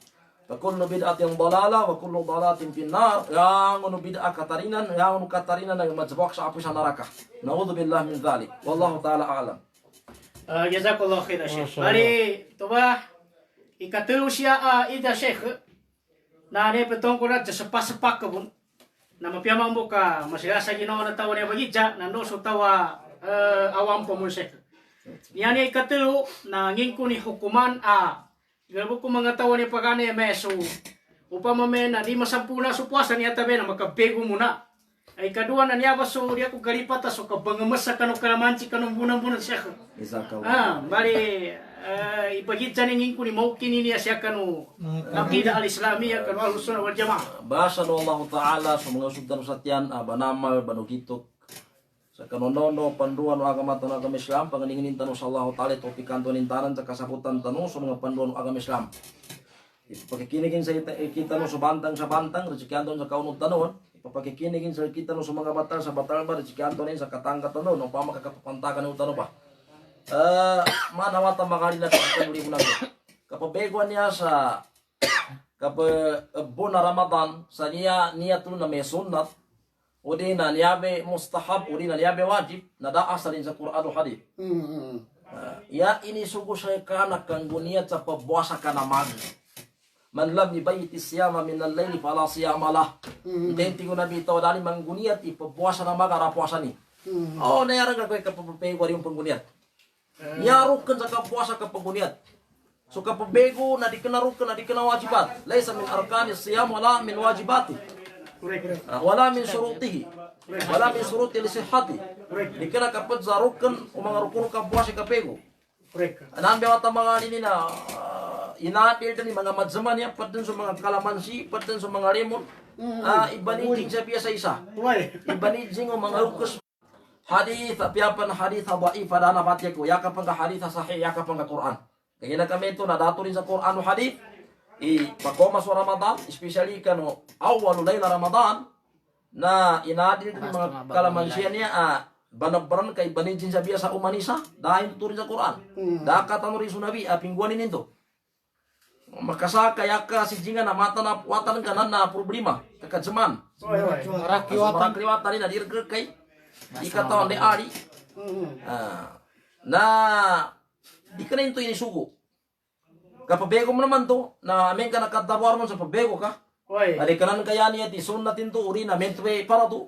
Kullu bid'atin dalala wa kullu dalalatin finnar. Yang unu bid'ah katarinan, yang unu katarinan na majbok sa api sa neraka. Naudzubillah min dzalik. Wallahu taala a'lam. Jazakallahu khairan Syekh. Bali to ba ikatulu siya ida Syekh na ne petong ko na sa pasapak ko na mapiamang buka masigasa Ginoo na tawo ni bagidja na no so tawa awam po mo Syekh. Yan ikatulu na ngingko ni hukuman Gabo ko mga tawa ni pagani meso upama men na di masampuna so puasa niya tabi na makapego muna. Ay kadua na niya baso dia ko galipata so kabangamas sa kanong kalamansi kanong bunang-bunang siya. Bali ipagitsa ningin ko ni maukin niya siya kanu akida al-islamiyya kanu al-sunnah wal jamaah. Bahasa no Allah Ta'ala sa mga sultan satyan banamal banugitok sa kanonono panduan no agama tanong agama Islam panganingin tanong sa Allah Ta'ala topikan to nintanan sa kasabutan tanong sa mga panduan no agama Islam. Ipakikinigin sa kita no sa bantang rezekian sa kaunong tanong ipapakikinigin sa kita no sa mga batal sa batal ba rezekian to sa katangka tanong no pa makakapantakan no tanong pa. Manawata makalila sa kanuli mo nato. Kapabeguan niya sa buwan Ramadan sa niya to na may sunnat o di na niyabe mustahab o di na niyabe wajib na daas rin sa Quran o hadith. Ya ini sugo sa kanak kang guniyat sa pabwasa ka naman. Man lam ibayti siyama min al-layli fala siyama lah. Denti ko na bitaw dali mang guniyat ipabwasa na magara puasa ni. Oh nayara ka koy kapapego yung pangguniyat. Nyarukan sa kapuasa kapaguniat. So kapabego na di ka narukan na di ka na wajibat. Laysa min arkanis siyam wala min wajibati. Wala min surutihi. Wala min suruti lisihati. Dikira kapag zarukan o mga rukun kabuasi kapego. Anaan bewata mga ini na inaapil din mga madzaman ya patan sa mga kalamansi, patan sa mga lemon. Ibanijing sa biya sa isa. Ibanijing o mga hukus. Hadith, piyapan hadith dhaif pada na batia ko. Yaka pang hadith sahih, yaka pang Quran. Kaya na kami ito nadato rin sa Quran o hadith. Pagkoma sa Ramadan, especially kano awal layla Ramadan na inadil din mga kalamansiya niya banabran kay banijin sa biya sa umanisa dahil turin sa Quran. Dakatan rin sunabi pingguanin nito. Makasaka yaka si jinga na mata na watan kanan na problema kakadsaman. Marakliwatan na dirger kay ikataon de ari. Na di ka na ito inisugo. Kapabego mo naman to, na amin ka nakatabuar mo sa pabego ka. Adi ka na kaya niya, di sunnatin to, uri na mentwe para to.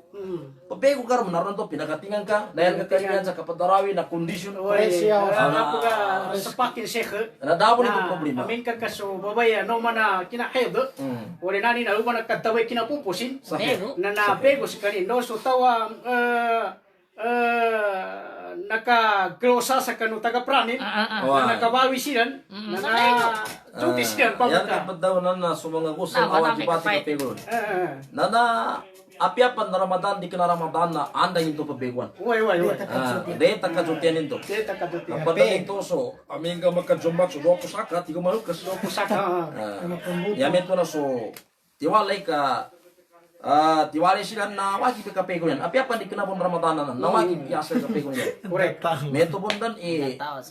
Pabego ka naman, naroon to, pinakatingan ka, dahil ka kaya sa kapadarawi na kondisyon. Ano ka sa pakin Sheikh? Nadabo nito problema. Amin ka kaso, babay, ano man na kinahid, wala na ni na man nagkataway kinapupusin, na napego si kanino, so tawa, naka-grosa sa kanu taga-pranin, na nakabawi silan, na duty silan pa Yan ka. kapag daw na sumanga kusang awan jibati kapego. Na apiapan na Ramadan, di ka na Ramadan na anda yung pabeguan. Uy. Deta kajutian ito. Deta kaduti. Kapag ito so, amin ka magkajumbat so doko saka, tigo malukas. Pusaka. Yamin ko na so, tiwalay ka, tiwalay sila na wajib ka kapego yan. Api apa di kenapon Ramadan na wajib yasa kapego yan. Correct. Meto pun dan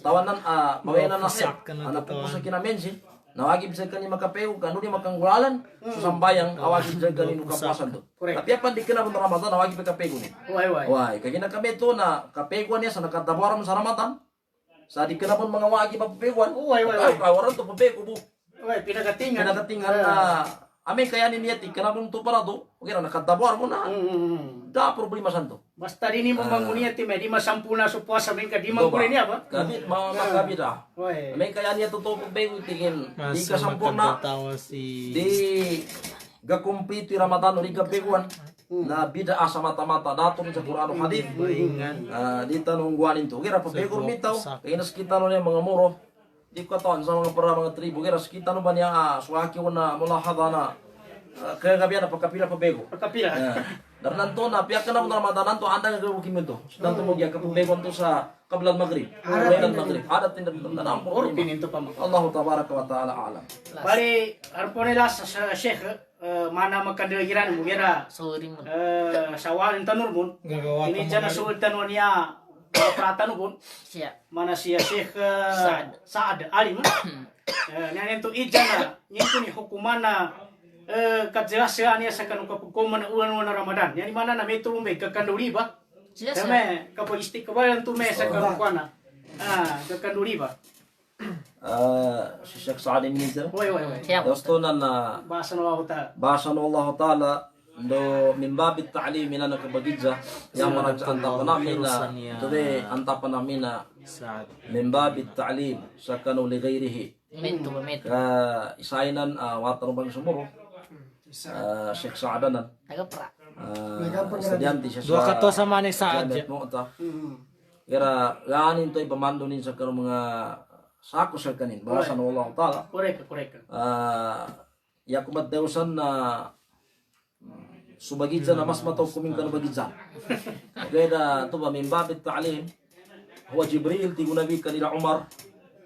tawanan bawayan na nasib. Anak po sa kinamensin. Na wajib sa kanya makapego kanu di makanggulalan susambayang awajib sa kanya kapuasan to. Api apa di kenapon Ramadan na wajib ka kapego ni. Wai, kagina kami to na kapego niya sa nakatabaram sa Ramadan. Sa di kenapon mga wajib papeguan. Kawaran to papego bu. Pinagatingan. Pinagatingan na amin kaya ni niya tikana pun to para to. Okay na nakatabuar mo na. Da problema santo. Basta rin mo mangunia ti may di masampuna sa puasa min ka di mangkuli niya ba? Kabit makabit ah. Amin kaya niya to bego tingin di ka sampurna. Di gakumpliti Ramadan uri gabeguan. Na bida sa mata-mata dato sa Quran o hadith. Di tanungguanin to. Kira pabego mitaw. Kaya nas kita no niya mga muro. Di ko taon sa mga para mga tribo kaya kita no ba niya suwaki na mulahada na kaya gabi na pagkapila pabego. Pagkapila. Dar nanto na piyak ka na mo Ramadan to anda nga gawin mo to. Nanto mo gyud kapabego to sa kablad maghrib. Kailan maghrib. Ada tindak na mo. Or pininto pa mo. Allahu tabaraka wa taala alam. Bali arponela sa Sheikh mana makadaliran mo gira Sorry mo. sawalin tanur mo. Ini jana sultan niya pratan mo. Siya. Mana siya Sheikh Saad Alim. Nyan ito ijana, nito ni hukuman na kajelasan niya sa kanong kapagkuman na ulan na Ramadan. Yan mana na may tumay kakanduri ba? Siya. Tama, kapag istikabal ang tumay sa kanong na. Kakanduri ba? Si Sheikh Saad ibn Nizar. Wai. Siya. Dosto na Basa na ako ta. bahasa Allah taala do min babit ta'lim ina nakabagidza yang maragsan ta namin na today anta pa namin na min babit ta'lim sa kanu li ghairihi Mento. ka isainan water bang sumuro Sheikh Saadanan Nagapra. estudyante siya Dua kato sa maning saad. mo ta kira ganin to ipamando nin sa kanu mga sako sa kanin bahasa Allah taala Correct. yakumat deusan na subagidza na mas mataw kuming ka na bagidza. Kaya na ito ba, min babit ta'alim, huwa Jibril, tigo nabi kanila Umar,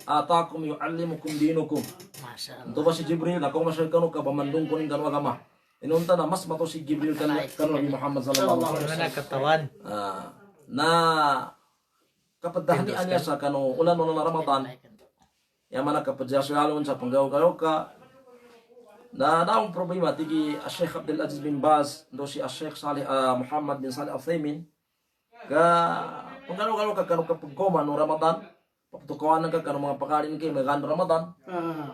atakum yu'allimukum dinukum. Masya Allah. Ito ba si Jibril, na kung masyal kanu, kabamandong kuning kanu agama. Inunta na, mas mataw si Jibril kanu Nabi Muhammad sallallahu alaihi wasallam. Katawan. Na kapadahanian niya sa kanu, ulan na Ramadan, yang mana kapadyasyahalon sa panggaw-gaw ka, na daong problema tigi Sheikh Abdul Aziz bin Baz do si Sheikh Salih Muhammad bin Salih Al-Utsaimin ka pangalo-galo ka kanu kapagkoma no Ramadan pagtukuan ka kanu mga pakalin kay mga Ramadan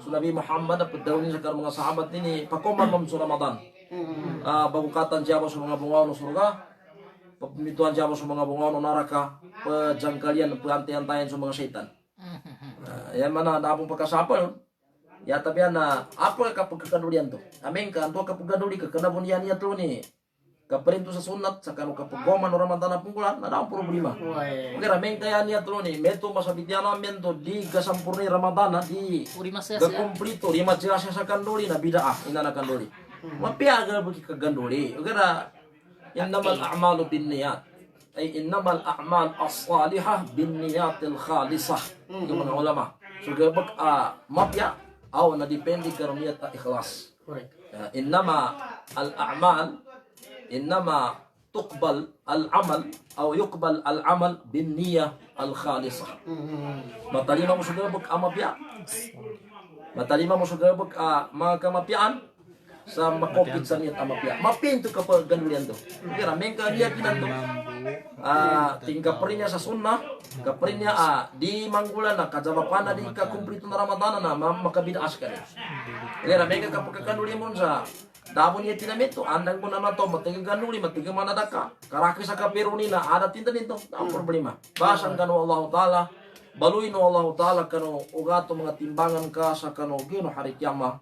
so Nabi Muhammad dapat daw ni sa kanu mga sahabat nini pakoman mam sa Ramadan bagukatan siya sa mga bungaw no surga pagmituan siya sa mga bungaw no naraka pajangkalian pantiantayan sa mga syaitan yan mana napong pagkasapal Ya tapi ana apa kapag kakandulian to? Amin ka anto kapag kanduli ka kanabunian niya to ni. Kaperinto sa sunat sa kanu kapag goman o Ramadan na pungkulan na daw problema. Uy. Okay, ramen kaya niya to ni meto masabityan namin to di kasampurni Ramadan na di Uri masaya ga siya. kompleto di masya sa kanduli na bidaah ina na kanduli. Mapiaga bagi kaganduli. Okay ra innamal a'malu binniyat. Ay innamal a'mal as-salihah binniyatil khalisah. Yung mga ulama. So gabag mapya aw na depende karon niyat ikhlas. Correct. إنما الأعمال إنما تقبل العمل أو يقبل العمل بالنية الخالصة. Matalima mo sugabog amapya. Matalima mo sugabog mga kamapyaan sa makopit sa niyat amapya. Mapinto kapag ganulian to. Kaya men ka niya kinando. Tingka pa rin niya sa sunnah, kaprin niya di manggulan na kajabapan na di ka kumplito na Ramadan na makabidaas ka rin. Kaya men ka kapag kanuli mo sa dabo niya tinamito, andang mo na to, matigang ganuli, matigang manadaka, karaki sa kapiro nila, ada tinta nito, ang problema. Basan ka no Allah Ta'ala, baluin no Allah Ta'ala ka no, ugato mga timbangan ka sa kano, gino harikyama,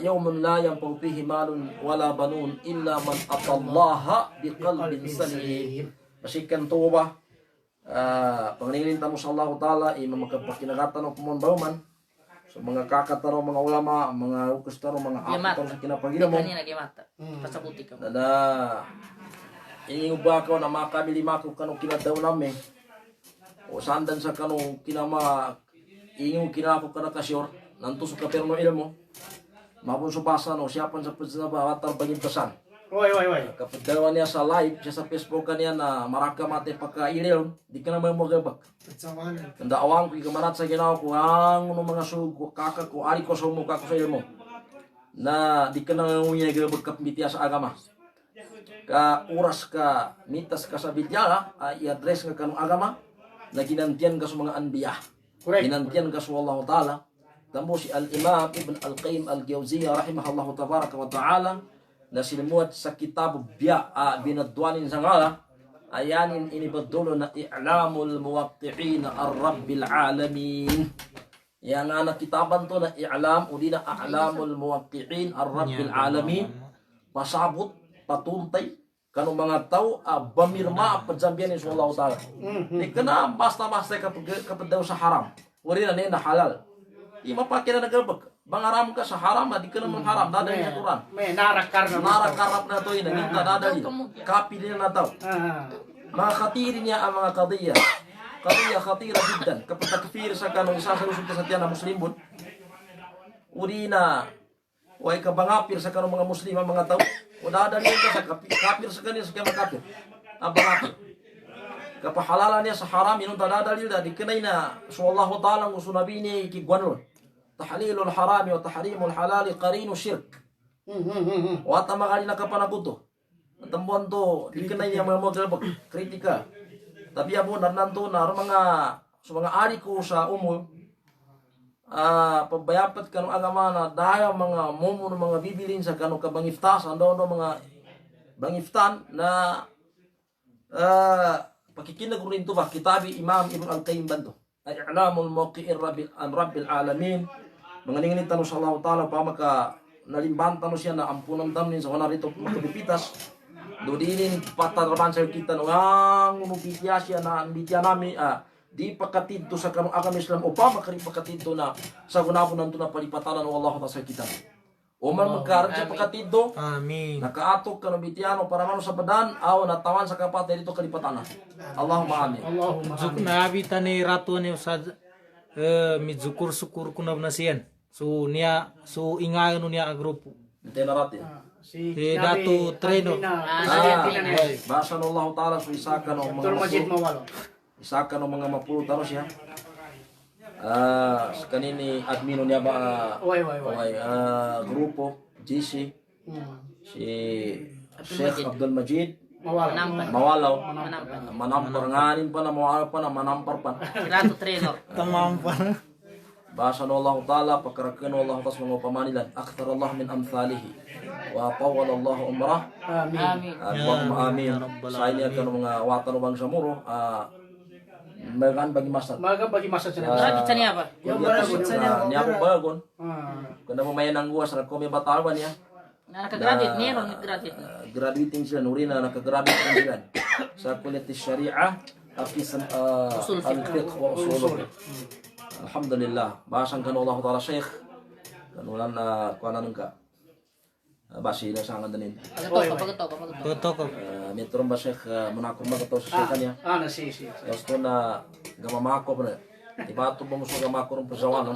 yawmun la yanfa'u fihi malun wala banun illa man atallaha biqalbin salim. Basikan tuwa pangnilin mo sa Allah Ta'ala magkapakinagatan o kumonbauman so mga kakataro mga ulama mga ukustaro mga akataro sa kinapagila mo Kanina gimata. Pasabuti ka. na iniuba ko na makabili mako kanong kinadaw namin o sandan sa kanong kinama inyo kinako ka na kasyur nanto sa kaperno ilmo mapun subasa no siyapan sa pagsabawatar bagimtasan. Uy. Kapag dalawa niya sa live siya sa Facebook kaniya na maraka mati pagkailil di ka naman mo gabak. Tanda awang ko ikamanat sa ginawa ko ang mga sugo kakak ko ari ko sa mukha ko sa ilmo na di ka naman mo niya gabak kapmitya sa agama. Ka oras ka mitas ka sa bidyala i-address nga kanong agama na ginantiyan ka sa mga anbiya. Correct. Ginantiyan ka sa Allah Ta'ala. Tamo si Al-Imam Ibn Al-Qayyim Al-Jawziyya rahimahullahu tabaraka wa ta'ala na sinimuat sa kitab binadwanin sa ngala ayanin inibadulo na i'lamul muwaqqi'in ar-rabbil alamin. Yan nga na kitaban to na i'lam o di na a'lamul muwaqqi'in ar-rabbil alamin. Pasabot, patuntay kanong mga tao bamirma padzambian ni Allah Ta'ala. Di ka na basta-basta kapag daw sa haram. Wari na halal. Di mapakira na gabag. Bangaram ka sa haram na di ka naman haram. Dadali sa Quran. May narakar na. Narakarap na to yun. Nangita dadali. Kapili na daw. Mga khatiri niya ang mga kadiya. Kadiya khatira jiddan. Kapag takfir sa kanong isa sa lusog sa tiyan na muslimun. Uri na. Huwag ka bangapir sa kanong mga muslim ang mga tao. O dadali ka sa kapir sa kanil sa kaya makapir. Ang bangapir. Kapag halala niya sa haram. Yun dadali na. Di kanay na. So Allah Ta'ala gusto nabi niya ikigwanol. Tahlilul harami wa tahrimul halali qarinu shirk. Wata magali na kapanaguto. Tambuan to, di ka na niya mga kritika. Tapi abo nananto na mga ari ko sa umul pagbayapat kanong agama na dahil mga momo ng mga bibilin sa kanong kabangiftas, ando mga bangiftan na pakikinag rin to ba kitabi Imam Ibn Al-Qayyim banto. Ay i'lamul muwaqqi'ir rabbil alamin. Mga ningin tanong sa Allah Ta'ala pa maka nalimbantan no siya na ampunan damnin sa wana rito makapipitas. Do dinin patarban sa kita no ang umupitya siya na ambitya nami di pakatidto sa kanong agama Islam o pa makaripakatidto na sa gunapon nanto na palipatanan o Allah Ta'ala sa kita. O man magkaroon siya pakatidto. Amin. Nakaatok ka ng bityano para mano sa badan aw natawan sa kapatid dito kalipatanan. Allahumma amin. Allahumma Zuk amin. na abita ni rato ni sa midzukur sukur kunab na siyan. So niya ingayon niya ang grupo. Ito na natin. Si Dato Treno. Basa ng Allah Ta'ala so isa ka ng mga Dr. Majid Mawalo. isa ka ng mga mapulutan no siya. Kanini admino niya ba Uy. grupo GC si Sheikh Majid. Abdul Majid Mawalo. Mawalaw Manampan. manampar nganin pa na mawalaw pa na manampar pa. Rato Treno. Tamam pa. Basa ng Allah Ta'ala pakarakan Allah tas mga pamanilan akthar Allah min amthalihi wa tawwal Allah umrah. Amin. Amin. Allahumma amin. Ya Rabbal Sa inyo ka ng mga watan bang sa muro Magan bagi masad. Magang bagi masa sana. Gratis sa niya ba? Yung barasit sa niya. Ni ako bagon. Ah. Kung pamayan ang guwas na kami batawan niya. Na nakagraduate niya, ron graduate na. Graduating sila nuri na nakagraduate na sila sa kulit syariah afis al-fiqh wa usuluh. Alhamdulillah. Basang kanu Allah Ta'ala Syekh. Kanulan na kuanan ka. Basi na sa ngadanin. Pagkataw ka. Metron ba Syekh manakom magato sa Syekh niya. Na si. Tapos ko na gamamako pa na. Ibato ba mo sa gamako ng pasawan.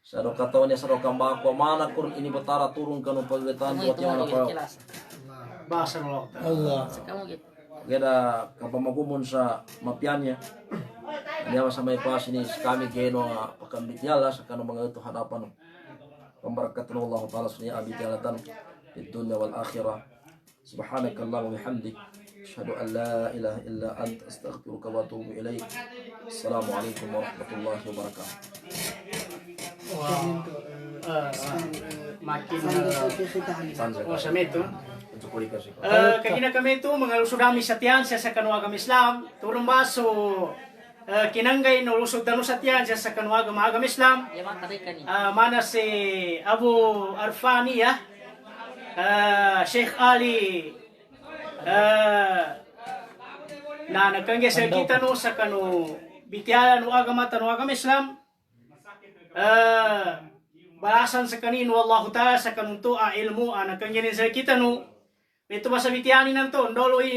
Sa ro kato niya sa ro kambako mana kurun ini betara turun kanu pagitan buat yang apa. Basa na lang. Allah. Kamu gitu. Kaya kapamagumun sa mapianya. Niya sa may pas ini kami geno pakambit yala sa kanu mga ito hadapan. Pembarakatan Allah Ta'ala sunya abi jalatan di dunia wal akhirah. Subhanakallahumma wa bihamdik asyhadu an la ilaha illa anta astaghfiruka wa atubu ilaik. Assalamualaikum warahmatullahi wabarakatuh. Makin Kita sa meto. Untuk kulikas ikaw. Kagina kami ito, mga lusodami sa tiyan siya sa kanuagam Islam. Turong baso, kinanggay no lusod dano sa tiyan siya sa kanuagam Islam. Ya mata ka ni. Mana si Abu Arfani ya, Sheikh Ali, na nagkanggay sa kita no sa kanu bitiala no agam Islam. Balasan sa kanino Allah Ta'ala sa kanunto ilmu nagkanggay sa kita no. Ito ba sa bitianin ng to, ndoloy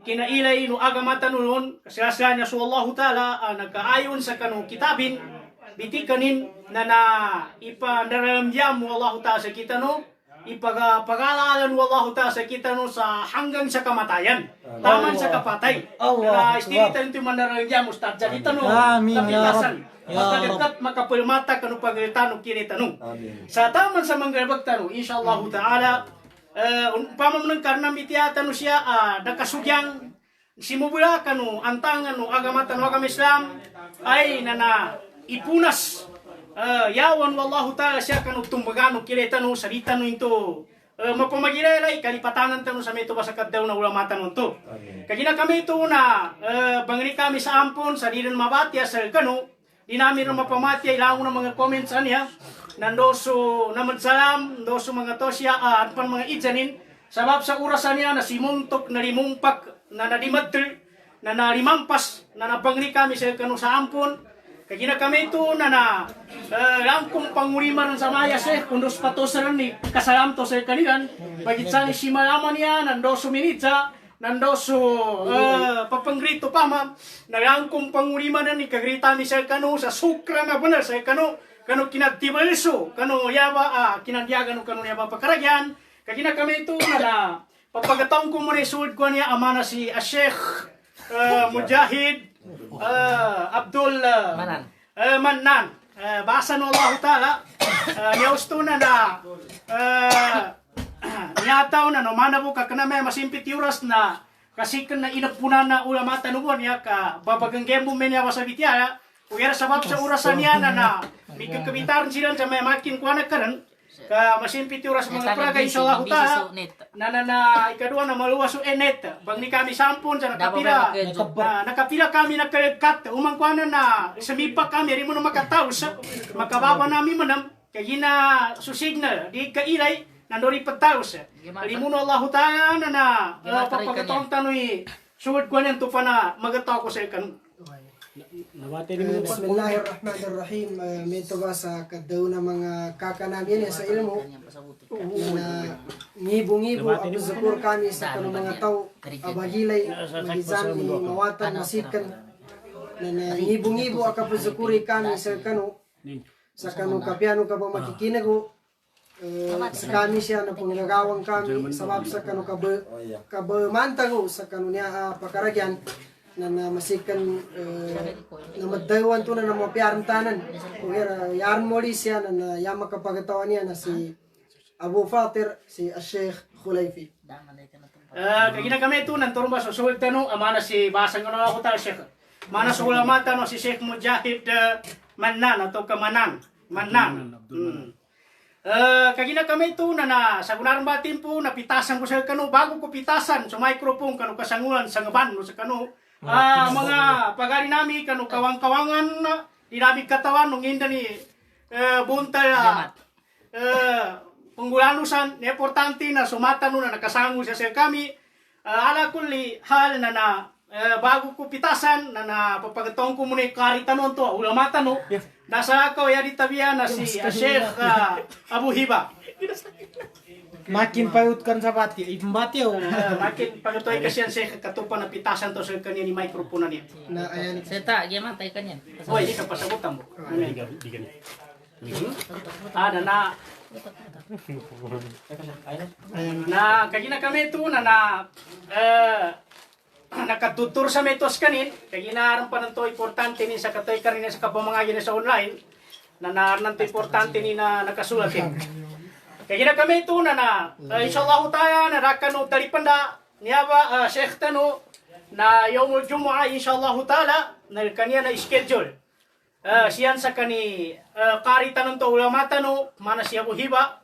kinailay no agamata noon, kasi niya so Allah Ta'ala nagkaayon sa kanong kitabin, bitikanin na ipandaramyam mo Allah Ta'ala sa kita no, ipagalalan mo Allah Ta'ala sa kita no sa hanggang sa kamatayan, taman sa kapatay. Allah. Na istiritan ito mandaramyam mo, Ustad, dito no, Amin, ya tapilasan. Rab. Matagat makapulmata kanu pagritano kinitano. Sa taman sa manggabag tano, insyaallah taala pamamunang karna mitiyata no siya nakasugyang simubula kanu antangan no agamatan no agam Islam ay nana ipunas yawan wallahu taala siya kanu tumbagano kinitano sarita no into mapamagilay kalipatanan tano sa meto basakad daw na ulamatan no to. Kagina kami ito na bangri kami sa ampon sa dinan mabatya sa kanu di namin na mapamatya, ilang ng mga comments niya. Nandoso naman salam, nandoso mga tosya, at pan mga idjanin. Sabab sa orasan niya na simuntok, na limumpak, na nadimadter, na nalimampas, na napangri kami sa kanu sa ampon. Kagina kami ito na langkong panguriman ng samayas kundos patosaran ni kasalam to sa kanilan. Bagit sa ni simalaman niya, nandoso minitsa, nandoso papangrito pama nagangkong panguriman ni kagrita ni sa kanu sa sukra na benar sa kanu kinatibaliso kanu yaba kinandiagan kanu yaba pakaragyan kagina kami ito na papagatong ko mo sud ko niya amana si Sheikh Mujahid Abdul Mannan basa no Allah Ta'ala niya usto na niyataw na no manabo ka kanamay masimpit yuras na kasi kan na inapunan na ulamata nubon ya ka babagang gembo men ya wasabitya ugera sabab sa urasan niya na mikakabitaran sila sa may makin kuana karan ka masimpit yuras mga praga insyaallah ta na ikadua na maluwas so enet bang ni kami sampun sa nakapila kami nakakat umang kuana na samipa kami ri mo na makataos makababa nami manam kay na susignal di kailay nandori pagtaos limuno Allah Ta'ala na papagataong tanoy suwad ko niyan tupa na magataw ko sa ikan. Bismillahirrahmanirrahim. Mito ba sa kadaw na mga kaka namin sa ilmo na ngibo-ngibo ako zukur kami sa kanong mga tao abagilay magizan ni mawatan masikan na ngibo-ngibo ako zukuri kami sa kanong kapiano ka ba makikinago sa kami siya na panggagawang kami sabab sa kanu kabamantago sa kanu niya pakaragyan na masikan na madaywan to na mapiaran tanan kung yaran muli siya na yama kapagatawan niya na si Abu Fatir si Sheikh Khulaifi. Kagina kami ito ng turong ba susulit tanong amana si basang ko na ako tayo Sheikh mana sa ulamatan no si Sheikh Mujahid Mannan atau Manang Kagina kami itu na sa gunaran batin po napitasan ko sa kanu bago ko pitasan sa microphone kanu kasangulan sa ngaban no sa kanu mga pagari nami kanu kawang-kawangan dinamig katawan nung inda ni bunta penggulanusan importante na sumatan no na nakasangu sa kami ala kulli hal na bago ko pitasan na papagatong ko muna karitanon to ulamatan no nasa ako ya ditabihan na si Sheikh Abu Hiba Makin payutkan sa bati, imbati o. makin pagatoy kasi yan Sheikh katupan na pitasan to sa kanya ni microphone niya Na ayan. Seta, gimana tay kanyan? oy di ka pasagutan mo na kagina kami ito na nakatutur sa metos kanin kagina pa nanto importante ni sa katoy karin sa kapamangagin sa online na nanto importante ni na nakasulat kagina kami ito na insyaallah taala na rakano talipanda niya ba Sheikh Tano na yawmul jumu'ah insyaallah taala na kanya na schedule siyan sa kani karitan to ulama tano mana siya Abu Hiba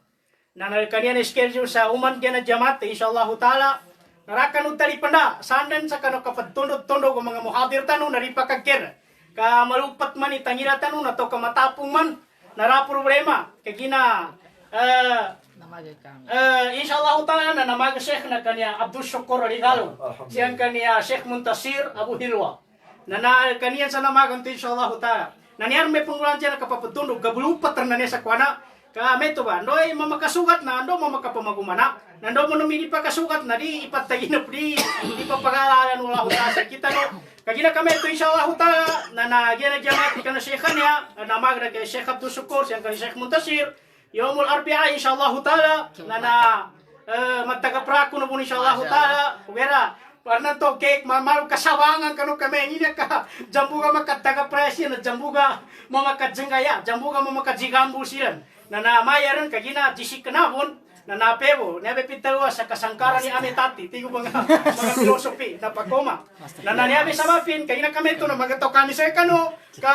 na kanya na schedule sa uman kaya na jamaat insyaallah taala narakan talipanda sandan sa kano kapagtundod-tundog ang mga muhadir tano naripakagkir ka malupat man itangira tano na to kamatapong man nara problema kagina Namagay kami. insyaallah taala na namaga Sheikh na kanya Abdul Shukur Rigalo siyan kanya Sheikh Muntasir Abu Hilwa na kaniyan sa namagan to insyaallah taala naniyar may panggulan siya na kapapatundog gabulupat na niya sa kwana kami to ba ndoy mamakasugat na ando mamakapamagumana nando mo numili pa kasugat na di ipataginap di papagalalan wala sa kita no kagina kami to insyaallah taala na nagyan jamat kana Sheikh niya na magra kay Sheikh Abdul Shukur siyan kay Sheikh Muntasir Yawmul Arbi'a insyaallah taala na magtagaprako na po insyaallah taala kuwera parang to cake mamaw kasawangan kanu kami ini ka jambuga makatagapresya na jambuga mamakadzengaya jambuga mamakadjigambu silan na mayaran kagina jisik kanabon na napebo nabe pitawa sa kasangkaran ni Ametati tigo mga filosofi na pagkoma na naniabe sa mapin kagina kami to na magato kami sa kanu ka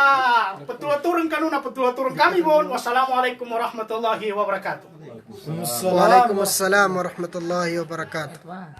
patulaturun kanu na patulaturun kami bon wassalamualaikum warahmatullahi wabarakatuh Waalaikumsalam warahmatullahi wabarakatuh.